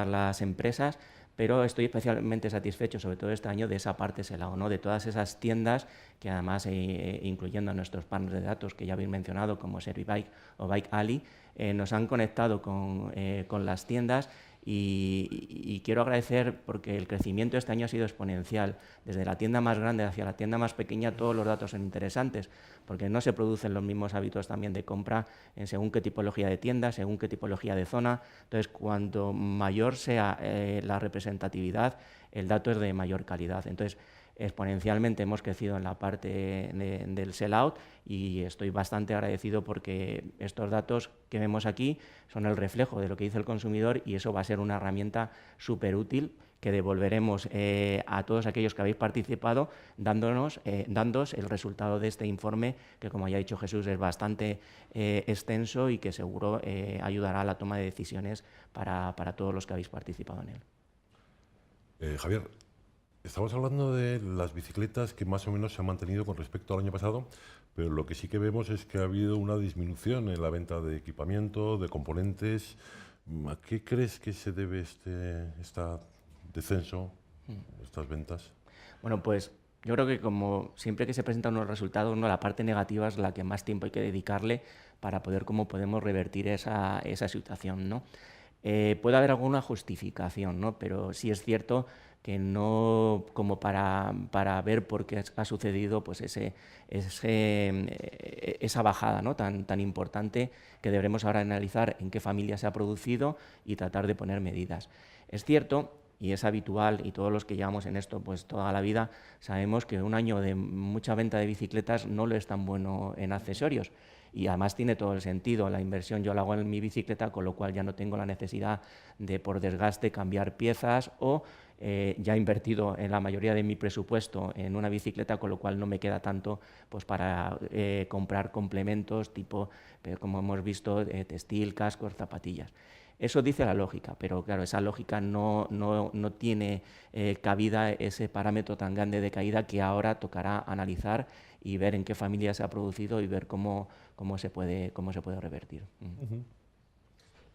las empresas, pero estoy especialmente satisfecho, sobre todo este año, de esa parte selao, ¿no? De todas esas tiendas que además, incluyendo a nuestros partners de datos que ya habéis mencionado, como Servibike o Bike Ali, nos han conectado con las tiendas y quiero agradecer porque el crecimiento este año ha sido exponencial. Desde la tienda más grande hacia la tienda más pequeña, todos los datos son interesantes, porque no se producen los mismos hábitos también de compra en según qué tipología de tienda, según qué tipología de zona. Entonces, cuanto mayor sea la representatividad, el dato es de mayor calidad. Entonces, exponencialmente hemos crecido en la parte del sell-out y estoy bastante agradecido porque estos datos que vemos aquí son el reflejo de lo que dice el consumidor y eso va a ser una herramienta súper útil que devolveremos a todos aquellos que habéis participado, dándoos el resultado de este informe, que como ya ha dicho Jesús, es bastante extenso y que seguro ayudará a la toma de decisiones para todos los que habéis participado en él. Javier, estamos hablando de las bicicletas que más o menos se han mantenido con respecto al año pasado, pero lo que sí que vemos es que ha habido una disminución en la venta de equipamiento, de componentes. ¿A qué crees que se debe este descenso, estas ventas? Bueno, pues yo creo que como siempre que se presentan unos resultados, la parte negativa es la que más tiempo hay que dedicarle para poder cómo podemos revertir esa situación, ¿no? Puede haber alguna justificación, ¿no? Pero sí es cierto que no como para ver por qué ha sucedido pues esa bajada, ¿no? tan importante, que deberemos ahora analizar en qué familia se ha producido y tratar de poner medidas. Es cierto, y es habitual, y todos los que llevamos en esto pues toda la vida sabemos que un año de mucha venta de bicicletas no lo es tan bueno en accesorios. Y además tiene todo el sentido, la inversión yo la hago en mi bicicleta, con lo cual ya no tengo la necesidad de por desgaste cambiar piezas, o ya he invertido en la mayoría de mi presupuesto en una bicicleta, con lo cual no me queda tanto pues, para comprar complementos tipo, como hemos visto, textil, cascos, zapatillas. Eso dice la lógica, pero claro, esa lógica no tiene cabida ese parámetro tan grande de caída que ahora tocará analizar y ver en qué familia se ha producido y ver cómo se puede revertir.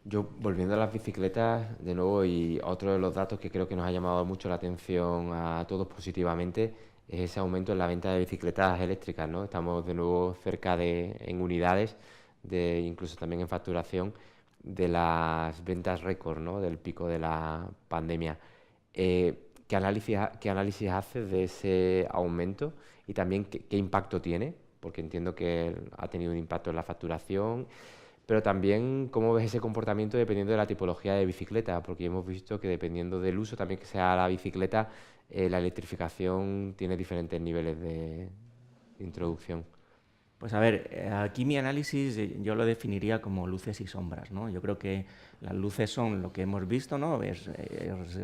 Yo, volviendo a las bicicletas, de nuevo, y otro de los datos que creo que nos ha llamado mucho la atención a todos positivamente, es ese aumento en la venta de bicicletas eléctricas, ¿no? Estamos de nuevo cerca en unidades, incluso también en facturación, de las ventas récord, ¿no? Del pico de la pandemia. ¿Qué análisis haces de ese aumento y también qué impacto tiene? Porque entiendo que ha tenido un impacto en la facturación, pero también cómo ves ese comportamiento dependiendo de la tipología de bicicleta, porque hemos visto que dependiendo del uso también que sea la bicicleta, la electrificación tiene diferentes niveles de introducción. Pues a ver, aquí mi análisis yo lo definiría como luces y sombras, ¿no? Yo creo que las luces son lo que hemos visto, ¿no? Es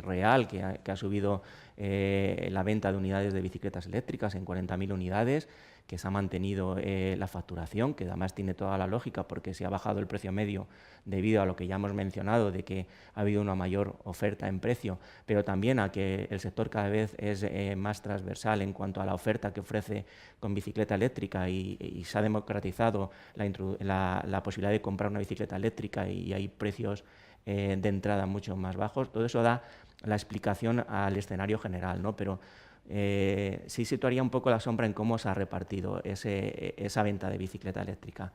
real que ha subido la venta de unidades de bicicletas eléctricas en 40.000 unidades, que se ha mantenido la facturación, que además tiene toda la lógica porque se ha bajado el precio medio debido a lo que ya hemos mencionado, de que ha habido una mayor oferta en precio, pero también a que el sector cada vez es más transversal en cuanto a la oferta que ofrece con bicicleta eléctrica y se ha democratizado la posibilidad de comprar una bicicleta eléctrica y hay precios de entrada mucho más bajos. Todo eso da la explicación al escenario general, ¿no? Pero sí situaría un poco la sombra en cómo se ha repartido esa venta de bicicleta eléctrica.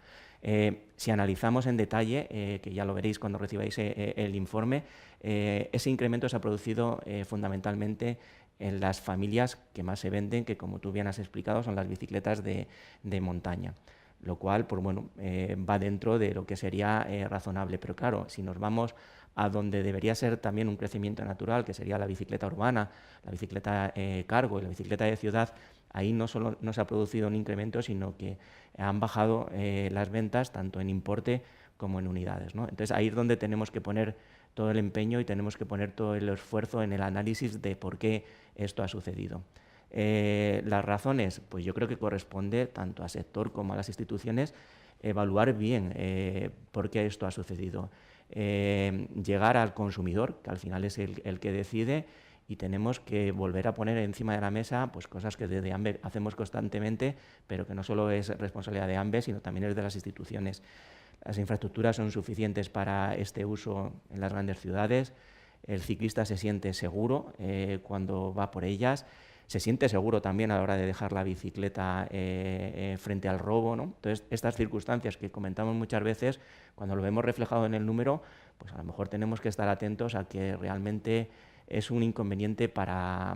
Si analizamos en detalle, que ya lo veréis cuando recibáis el informe, ese incremento se ha producido fundamentalmente en las familias que más se venden, que como tú bien has explicado son las bicicletas de montaña, lo cual pues, bueno, va dentro de lo que sería razonable. Pero claro, si nos vamos a donde debería ser también un crecimiento natural, que sería la bicicleta urbana, la bicicleta cargo y la bicicleta de ciudad, ahí no solo no se ha producido un incremento, sino que han bajado las ventas tanto en importe como en unidades, ¿no? Entonces ahí es donde tenemos que poner todo el empeño y tenemos que poner todo el esfuerzo en el análisis de por qué esto ha sucedido. Las razones, pues yo creo que corresponde tanto al sector como a las instituciones evaluar bien por qué esto ha sucedido. Llegar al consumidor, que al final es el que decide, y tenemos que volver a poner encima de la mesa pues, cosas que desde AMBE hacemos constantemente, pero que no solo es responsabilidad de AMBE, sino también es de las instituciones. Las infraestructuras son suficientes para este uso en las grandes ciudades, el ciclista se siente seguro cuando va por ellas, se siente seguro también a la hora de dejar la bicicleta frente al robo, ¿no? Entonces, estas circunstancias que comentamos muchas veces, cuando lo vemos reflejado en el número, pues a lo mejor tenemos que estar atentos a que realmente es un inconveniente para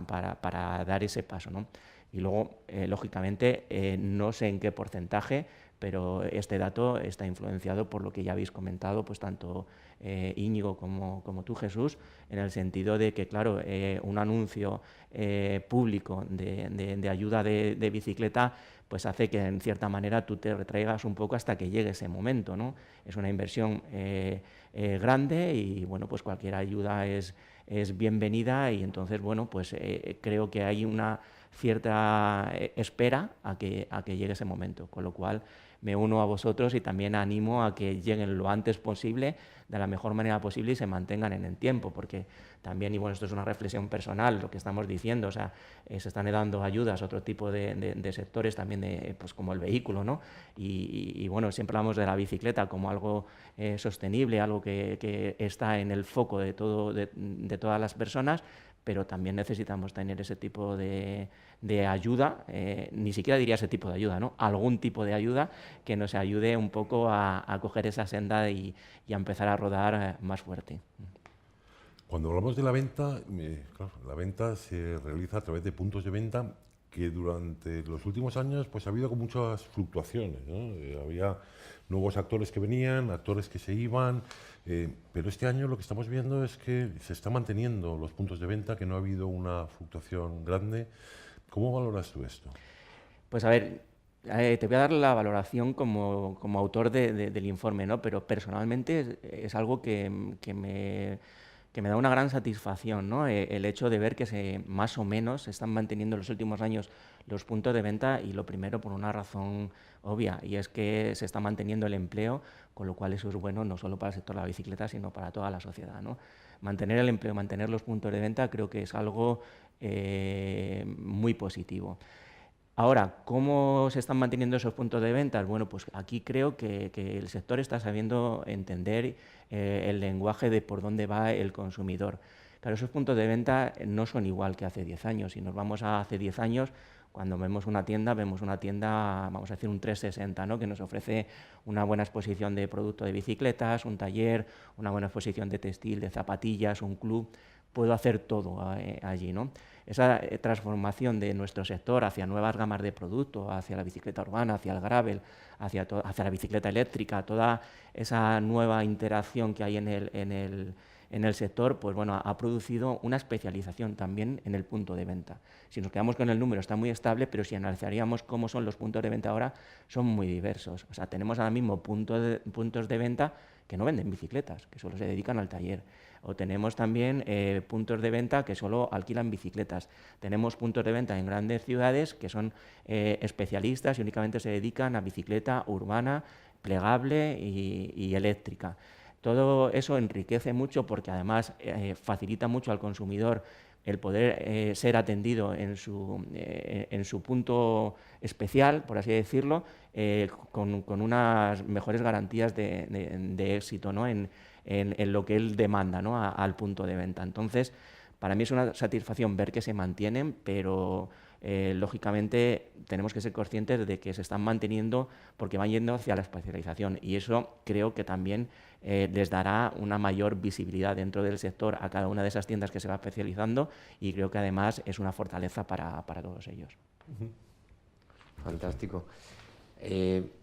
dar ese paso, ¿no? Y luego, lógicamente, no sé en qué porcentaje, pero este dato está influenciado por lo que ya habéis comentado, pues tanto Íñigo como tú, Jesús, en el sentido de que, claro, un anuncio público de ayuda de bicicleta pues hace que, en cierta manera, tú te retraigas un poco hasta que llegue ese momento, ¿no? Es una inversión grande y, bueno, pues cualquier ayuda es es bienvenida y entonces, bueno, pues creo que hay una cierta espera a que llegue ese momento, con lo cual me uno a vosotros y también animo a que lleguen lo antes posible, de la mejor manera posible y se mantengan en el tiempo, porque también, y bueno, esto es una reflexión personal, lo que estamos diciendo, o sea, se están dando ayudas a otro tipo de sectores también, pues como el vehículo, ¿no? Y bueno, siempre hablamos de la bicicleta como algo sostenible, algo que está en el foco de todas las personas, pero también necesitamos tener ese tipo de ayuda, ni siquiera diría ese tipo de ayuda, ¿no? Algún tipo de ayuda que nos ayude un poco a coger esa senda y a empezar a rodar más fuerte. Cuando hablamos de la venta, claro, la venta se realiza a través de puntos de venta que durante los últimos años pues ha habido con muchas fluctuaciones, ¿no? Había nuevos actores que venían, actores que se iban, pero este año lo que estamos viendo es que se están manteniendo los puntos de venta, que no ha habido una fluctuación grande. ¿Cómo valoras tú esto? Pues a ver, te voy a dar la valoración como autor del informe, ¿no? Pero personalmente es algo que me da una gran satisfacción, ¿no? El hecho de ver que más o menos se están manteniendo en los últimos años los puntos de venta, y lo primero por una razón obvia, y es que se está manteniendo el empleo, con lo cual eso es bueno no solo para el sector de la bicicleta, sino para toda la sociedad, ¿no? Mantener el empleo, mantener los puntos de venta, creo que es algo muy positivo. Ahora, ¿cómo se están manteniendo esos puntos de venta? Bueno, pues aquí creo que el sector está sabiendo entender el lenguaje de por dónde va el consumidor. Claro, esos puntos de venta no son igual que hace 10 años. Si nos vamos a hace 10 años, cuando vemos una tienda, vamos a decir un 360, ¿no? Que nos ofrece una buena exposición de productos de bicicletas, un taller, una buena exposición de textil, de zapatillas, un club. Puedo hacer todo allí, ¿no? Esa transformación de nuestro sector hacia nuevas gamas de productos, hacia la bicicleta urbana, hacia el gravel, hacia la bicicleta eléctrica, toda esa nueva interacción que hay en el sector, pues bueno, ha producido una especialización también en el punto de venta. Si nos quedamos con el número está muy estable, pero si analizaríamos cómo son los puntos de venta ahora, son muy diversos. O sea, tenemos ahora mismo puntos de venta que no venden bicicletas, que solo se dedican al taller. O tenemos también puntos de venta que solo alquilan bicicletas. Tenemos puntos de venta en grandes ciudades que son especialistas y únicamente se dedican a bicicleta urbana, plegable y eléctrica. Todo eso enriquece mucho porque además facilita mucho al consumidor el poder ser atendido en su punto especial, por así decirlo, con unas mejores garantías de éxito, ¿no? en lo que él demanda, ¿no? al punto de venta. Entonces, para mí es una satisfacción ver que se mantienen, pero lógicamente tenemos que ser conscientes de que se están manteniendo porque van yendo hacia la especialización, y eso creo que también les dará una mayor visibilidad dentro del sector a cada una de esas tiendas que se va especializando, y creo que además es una fortaleza para todos ellos. Fantástico.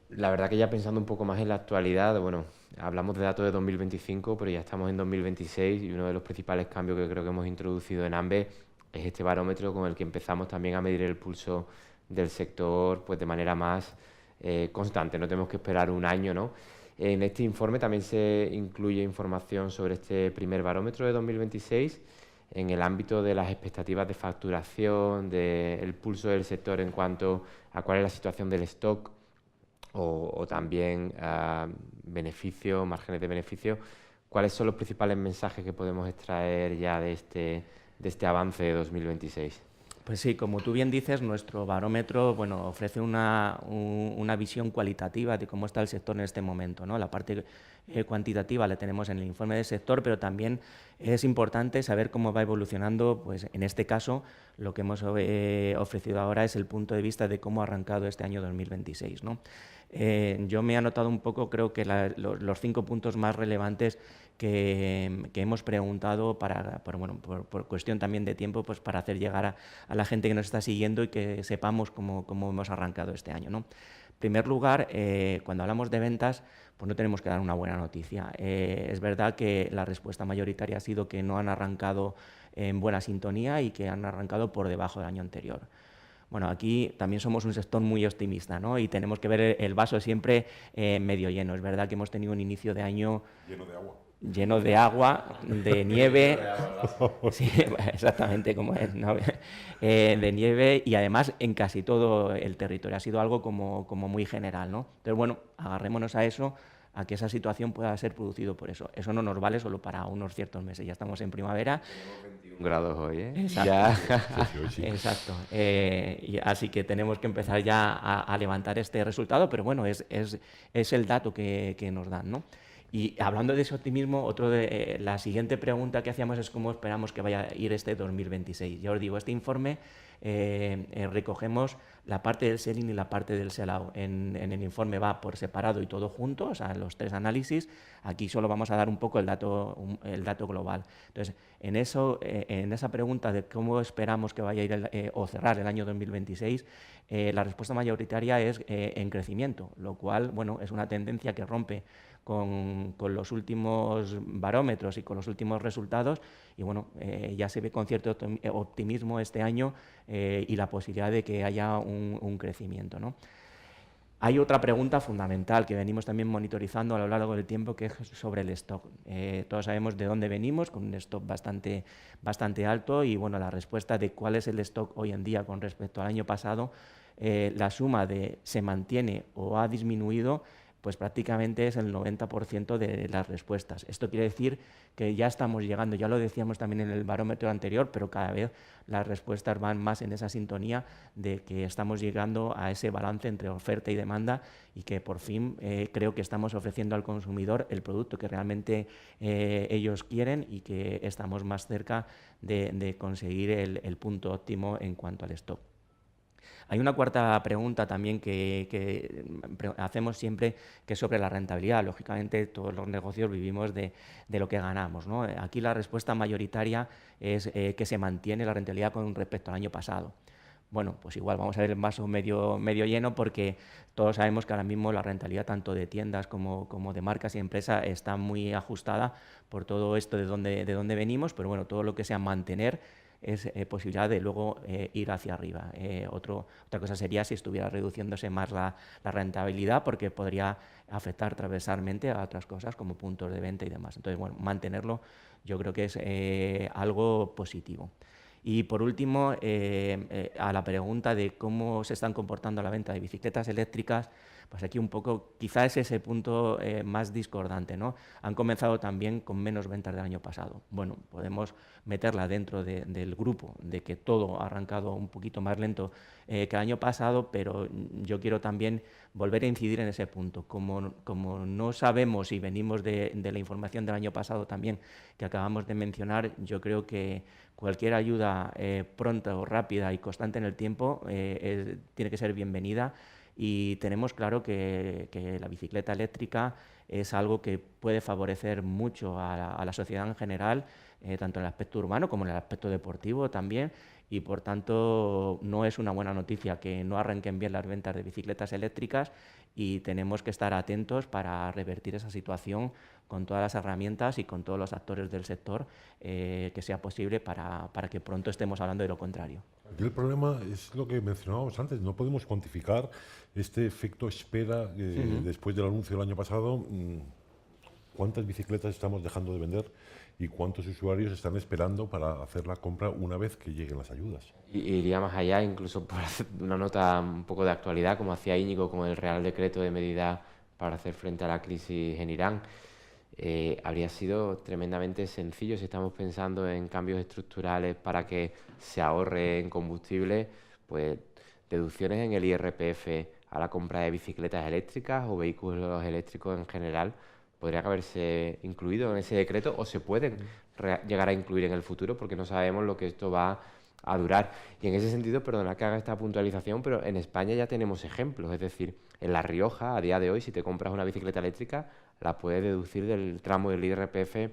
La verdad que ya pensando un poco más en la actualidad, bueno, hablamos de datos de 2025, pero ya estamos en 2026 y uno de los principales cambios que creo que hemos introducido en AMBE es este barómetro con el que empezamos también a medir el pulso del sector pues de manera más constante. No tenemos que esperar un año, ¿no? En este informe también se incluye información sobre este primer barómetro de 2026 en el ámbito de las expectativas de facturación, del pulso del sector en cuanto a cuál es la situación del stock o también beneficios, márgenes de beneficio. ¿Cuáles son los principales mensajes que podemos extraer ya de este avance de 2026? Pues sí, como tú bien dices, nuestro barómetro ofrece una visión cualitativa de cómo está el sector en este momento, ¿no? La parte cuantitativa la tenemos en el informe del sector, pero también es importante saber cómo va evolucionando, pues en este caso, lo que hemos ofrecido ahora es el punto de vista de cómo ha arrancado este año 2026, ¿no? Yo me he anotado un poco, creo que los 5 puntos más relevantes que hemos preguntado por cuestión también de tiempo, pues para hacer llegar a la gente que nos está siguiendo y que sepamos cómo hemos arrancado este año, ¿no? En primer lugar, cuando hablamos de ventas, pues no tenemos que dar una buena noticia. Es verdad que la respuesta mayoritaria ha sido que no han arrancado en buena sintonía y que han arrancado por debajo del año anterior. Bueno, aquí también somos un sector muy optimista, ¿no? Y tenemos que ver el vaso siempre medio lleno. Es verdad que hemos tenido un inicio de año... Lleno de agua. lleno de agua, de nieve, sí, exactamente como es, ¿no? De nieve y además en casi todo el territorio. Ha sido algo como muy general, ¿no? Entonces, bueno, agarrémonos a eso, a que esa situación pueda ser producido por eso. Eso no nos vale solo para unos ciertos meses. Ya estamos en primavera. Tenemos 21 grados hoy, ¿eh? Exacto. Ya. Sí. Exacto. Y así que tenemos que empezar ya a levantar este resultado, pero bueno, es el dato que nos dan, ¿no? Y hablando de ese optimismo, la siguiente pregunta que hacíamos es cómo esperamos que vaya a ir este 2026. Ya os digo, este informe recogemos la parte del sell-in y la parte del sell-out. En el informe va por separado y todo junto, o sea, los 3 análisis. Aquí solo vamos a dar un poco el dato global. Entonces, en esa pregunta de cómo esperamos que vaya a ir o cerrar el año 2026, la respuesta mayoritaria es en crecimiento, lo cual, bueno, es una tendencia que rompe con los últimos barómetros y con los últimos resultados y bueno, ya se ve con cierto optimismo este año y la posibilidad de que haya un crecimiento, ¿no? Hay otra pregunta fundamental que venimos también monitorizando a lo largo del tiempo, que es sobre el stock. Todos sabemos de dónde venimos, con un stock bastante alto y bueno, la respuesta de cuál es el stock hoy en día con respecto al año pasado, la suma de se mantiene o ha disminuido, pues prácticamente es el 90% de las respuestas. Esto quiere decir que ya estamos llegando, ya lo decíamos también en el barómetro anterior, pero cada vez las respuestas van más en esa sintonía de que estamos llegando a ese balance entre oferta y demanda y que por fin creo que estamos ofreciendo al consumidor el producto que realmente ellos quieren y que estamos más cerca de conseguir el punto óptimo en cuanto al stock. Hay una cuarta pregunta también que hacemos siempre, que es sobre la rentabilidad. Lógicamente, todos los negocios vivimos de lo que ganamos, ¿no? Aquí la respuesta mayoritaria es que se mantiene la rentabilidad con respecto al año pasado. Bueno, pues igual vamos a ver el vaso medio lleno porque todos sabemos que ahora mismo la rentabilidad tanto de tiendas como de marcas y empresas está muy ajustada por todo esto de dónde venimos, pero bueno, todo lo que sea mantener es posibilidad de luego ir hacia arriba. Otra cosa sería si estuviera reduciéndose más la rentabilidad porque podría afectar transversalmente a otras cosas como puntos de venta y demás. Entonces, bueno, mantenerlo yo creo que es algo positivo. Y por último, a la pregunta de cómo se están comportando la venta de bicicletas eléctricas, pues aquí un poco, quizá es ese punto más discordante, ¿no? Han comenzado también con menos ventas del año pasado. Bueno, podemos meterla dentro del grupo, de que todo ha arrancado un poquito más lento que el año pasado, pero yo quiero también volver a incidir en ese punto. Como no sabemos y venimos de la información del año pasado también, que acabamos de mencionar, yo creo que cualquier ayuda pronta o rápida y constante en el tiempo tiene que ser bienvenida y tenemos claro que la bicicleta eléctrica es algo que puede favorecer mucho a la sociedad en general, tanto en el aspecto urbano como en el aspecto deportivo también, y por tanto no es una buena noticia que no arranquen bien las ventas de bicicletas eléctricas y tenemos que estar atentos para revertir esa situación con todas las herramientas y con todos los actores del sector que sea posible para que pronto estemos hablando de lo contrario. Aquí el problema es lo que mencionábamos antes, no podemos cuantificar este efecto espera después del anuncio del año pasado. ¿Cuántas bicicletas estamos dejando de vender y cuántos usuarios están esperando para hacer la compra una vez que lleguen las ayudas? Iría más allá, incluso por hacer una nota un poco de actualidad, como hacía Íñigo con el Real Decreto de medidas para hacer frente a la crisis en Irán. Habría sido tremendamente sencillo si estamos pensando en cambios estructurales para que se ahorre en combustible, pues deducciones en el IRPF a la compra de bicicletas eléctricas o vehículos eléctricos en general podrían haberse incluido en ese decreto o se pueden llegar a incluir en el futuro porque no sabemos lo que esto va a durar. Y en ese sentido, perdona que haga esta puntualización, pero en España ya tenemos ejemplos, es decir, en La Rioja, a día de hoy, si te compras una bicicleta eléctrica, la puedes deducir del tramo del IRPF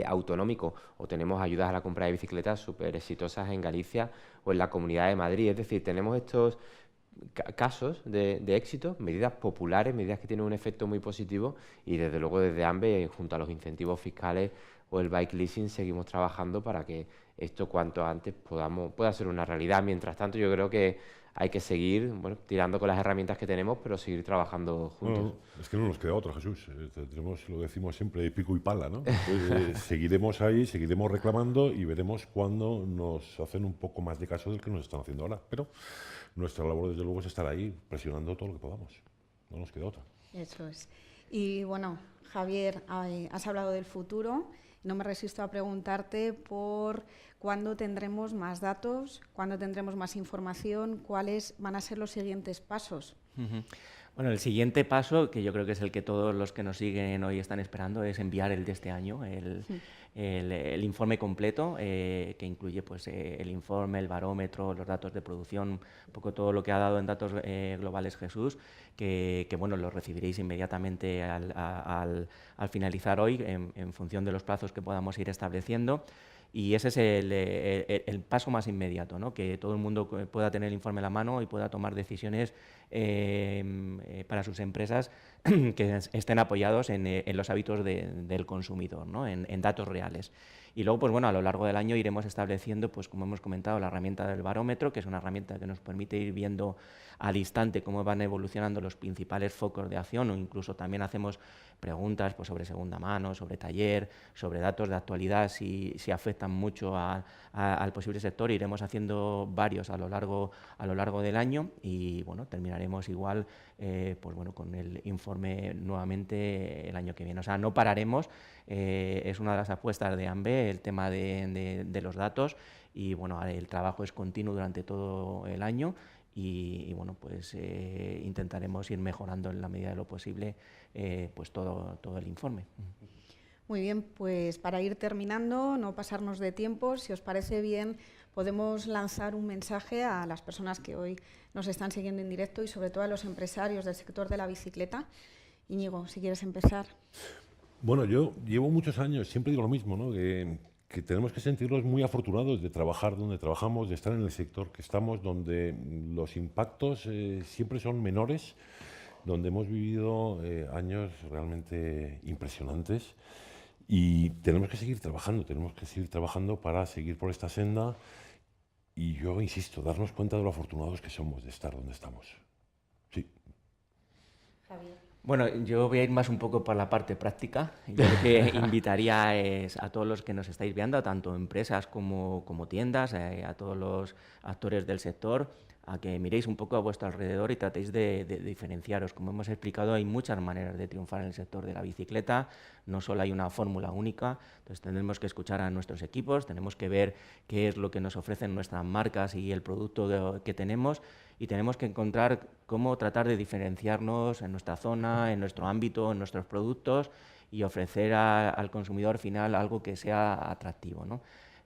autonómico, o tenemos ayudas a la compra de bicicletas súper exitosas en Galicia o en la Comunidad de Madrid. Es decir, tenemos estos casos de éxito, medidas populares, medidas que tienen un efecto muy positivo y desde luego desde AMBE, junto a los incentivos fiscales, o el bike leasing, seguimos trabajando para que esto cuanto antes pueda ser una realidad. Mientras tanto, yo creo que hay que seguir tirando con las herramientas que tenemos, pero seguir trabajando juntos. Bueno, es que no nos queda otra, Jesús. Tenemos, lo decimos siempre, pico y pala, ¿no? Entonces, seguiremos ahí, seguiremos reclamando y veremos cuándo nos hacen un poco más de caso del que nos están haciendo ahora. Pero nuestra labor, desde luego, es estar ahí presionando todo lo que podamos. No nos queda otra. Eso es. Y bueno, Javier, has hablado del futuro. No me resisto a preguntarte por cuándo tendremos más datos, cuándo tendremos más información, cuáles van a ser los siguientes pasos. Bueno, el siguiente paso, que yo creo que es el que todos los que nos siguen hoy están esperando, es enviar el de este año, el informe completo, que incluye pues, el informe, el barómetro, los datos de producción, un poco todo lo que ha dado en datos globales Jesús, que bueno, lo recibiréis inmediatamente al finalizar hoy, en función de los plazos que podamos ir estableciendo. Y ese es el paso más inmediato, ¿no? Que todo el mundo pueda tener el informe en la mano y pueda tomar decisiones para sus empresas que estén apoyados en los hábitos del consumidor, ¿no? En datos reales. Y luego, pues bueno, a lo largo del año iremos estableciendo, pues como hemos comentado, la herramienta del barómetro, que es una herramienta que nos permite ir viendo al instante cómo van evolucionando los principales focos de acción, o incluso también hacemos preguntas pues, sobre segunda mano, sobre taller, sobre datos de actualidad, si afectan mucho al posible sector. Iremos haciendo varios a lo largo del año y bueno, terminaremos igual pues, bueno, con el informe nuevamente el año que viene. O sea, no pararemos, es una de las apuestas de AMBE, el tema de los datos, y bueno, el trabajo es continuo durante todo el año. Y bueno, pues intentaremos ir mejorando en la medida de lo posible pues todo el informe. Muy bien, pues para ir terminando, no pasarnos de tiempo, si os parece bien, podemos lanzar un mensaje a las personas que hoy nos están siguiendo en directo y sobre todo a los empresarios del sector de la bicicleta. Íñigo, si quieres empezar. Bueno, yo llevo muchos años, siempre digo lo mismo, ¿no? Que tenemos que sentirnos muy afortunados de trabajar donde trabajamos, de estar en el sector que estamos, donde los impactos siempre son menores, donde hemos vivido años realmente impresionantes y tenemos que seguir trabajando para seguir por esta senda y yo insisto, darnos cuenta de lo afortunados que somos de estar donde estamos. Sí. Javier. Bueno, yo voy a ir más un poco por la parte práctica. Yo lo que invitaría es a todos los que nos estáis viendo, tanto empresas como tiendas, a todos los actores del sector, a que miréis un poco a vuestro alrededor y tratéis de diferenciaros. Como hemos explicado, hay muchas maneras de triunfar en el sector de la bicicleta, no solo hay una fórmula única, entonces tenemos que escuchar a nuestros equipos, tenemos que ver qué es lo que nos ofrecen nuestras marcas y el producto que tenemos, y tenemos que encontrar cómo tratar de diferenciarnos en nuestra zona, en nuestro ámbito, en nuestros productos y ofrecer al consumidor final algo que sea atractivo, ¿no?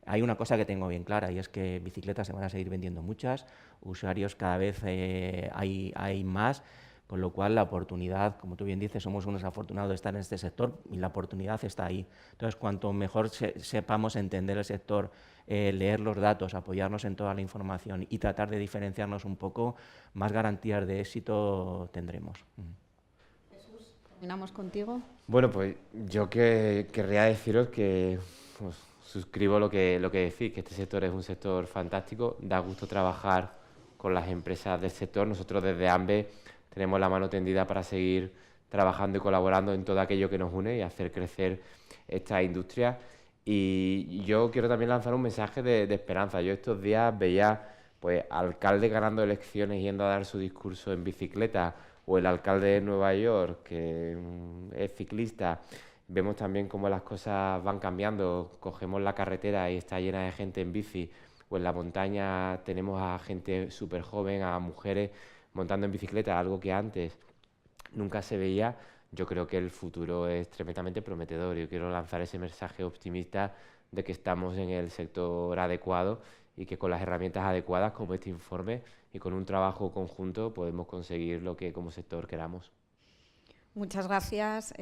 Hay una cosa que tengo bien clara y es que bicicletas se van a seguir vendiendo muchas, usuarios cada vez hay más, con lo cual la oportunidad, como tú bien dices, somos unos afortunados de estar en este sector y la oportunidad está ahí. Entonces, cuanto mejor sepamos entender el sector, leer los datos, apoyarnos en toda la información y tratar de diferenciarnos un poco, más garantías de éxito tendremos. Jesús, terminamos contigo. Bueno, pues yo querría deciros que pues, suscribo lo que decís, que este sector es un sector fantástico, da gusto trabajar con las empresas del sector. Nosotros desde AMBE tenemos la mano tendida para seguir trabajando y colaborando en todo aquello que nos une y hacer crecer esta industria. Y yo quiero también lanzar un mensaje de esperanza. Yo estos días veía pues alcaldes ganando elecciones yendo a dar su discurso en bicicleta, o el alcalde de Nueva York que es ciclista. Vemos también cómo las cosas van cambiando. Cogemos la carretera y está llena de gente en bici, o en la montaña tenemos a gente súper joven, a mujeres montando en bicicleta, algo que antes nunca se veía. Yo creo que el futuro es tremendamente prometedor. Yo quiero lanzar ese mensaje optimista de que estamos en el sector adecuado y que con las herramientas adecuadas, como este informe, y con un trabajo conjunto podemos conseguir lo que como sector queramos. Muchas gracias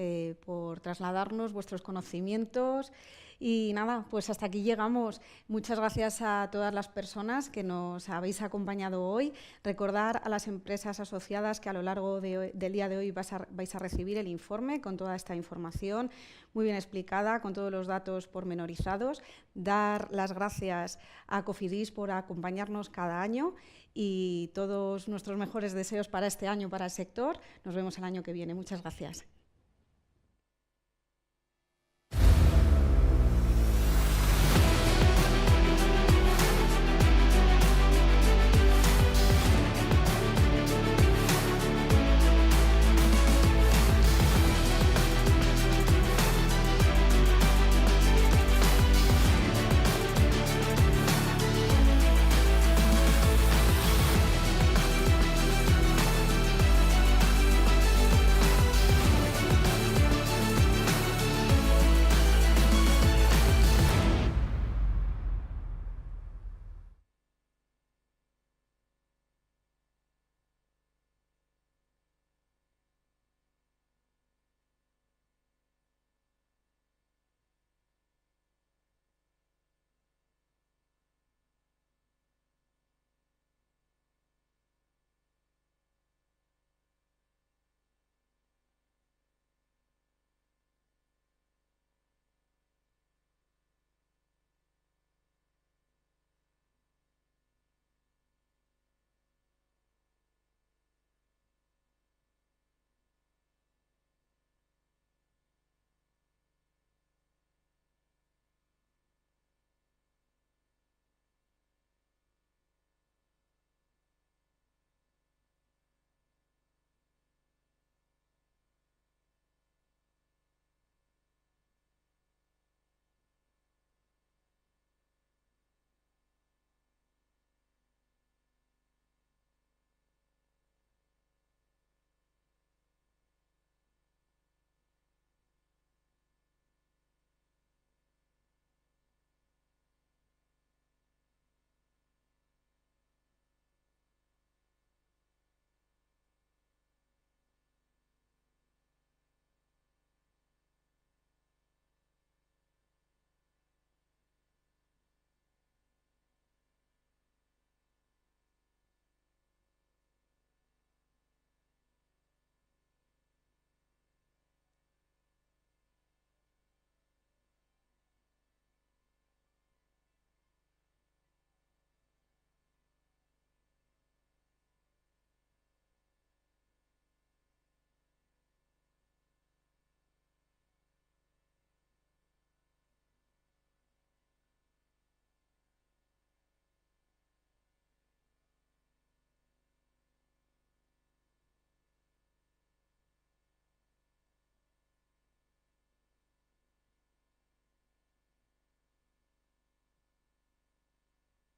por trasladarnos vuestros conocimientos Y nada, pues hasta aquí llegamos. Muchas gracias a todas las personas que nos habéis acompañado hoy. Recordar a las empresas asociadas que a lo largo del día de hoy vais a recibir el informe con toda esta información muy bien explicada, con todos los datos pormenorizados. Dar las gracias a Cofidis por acompañarnos cada año y todos nuestros mejores deseos para este año, para el sector. Nos vemos el año que viene. Muchas gracias.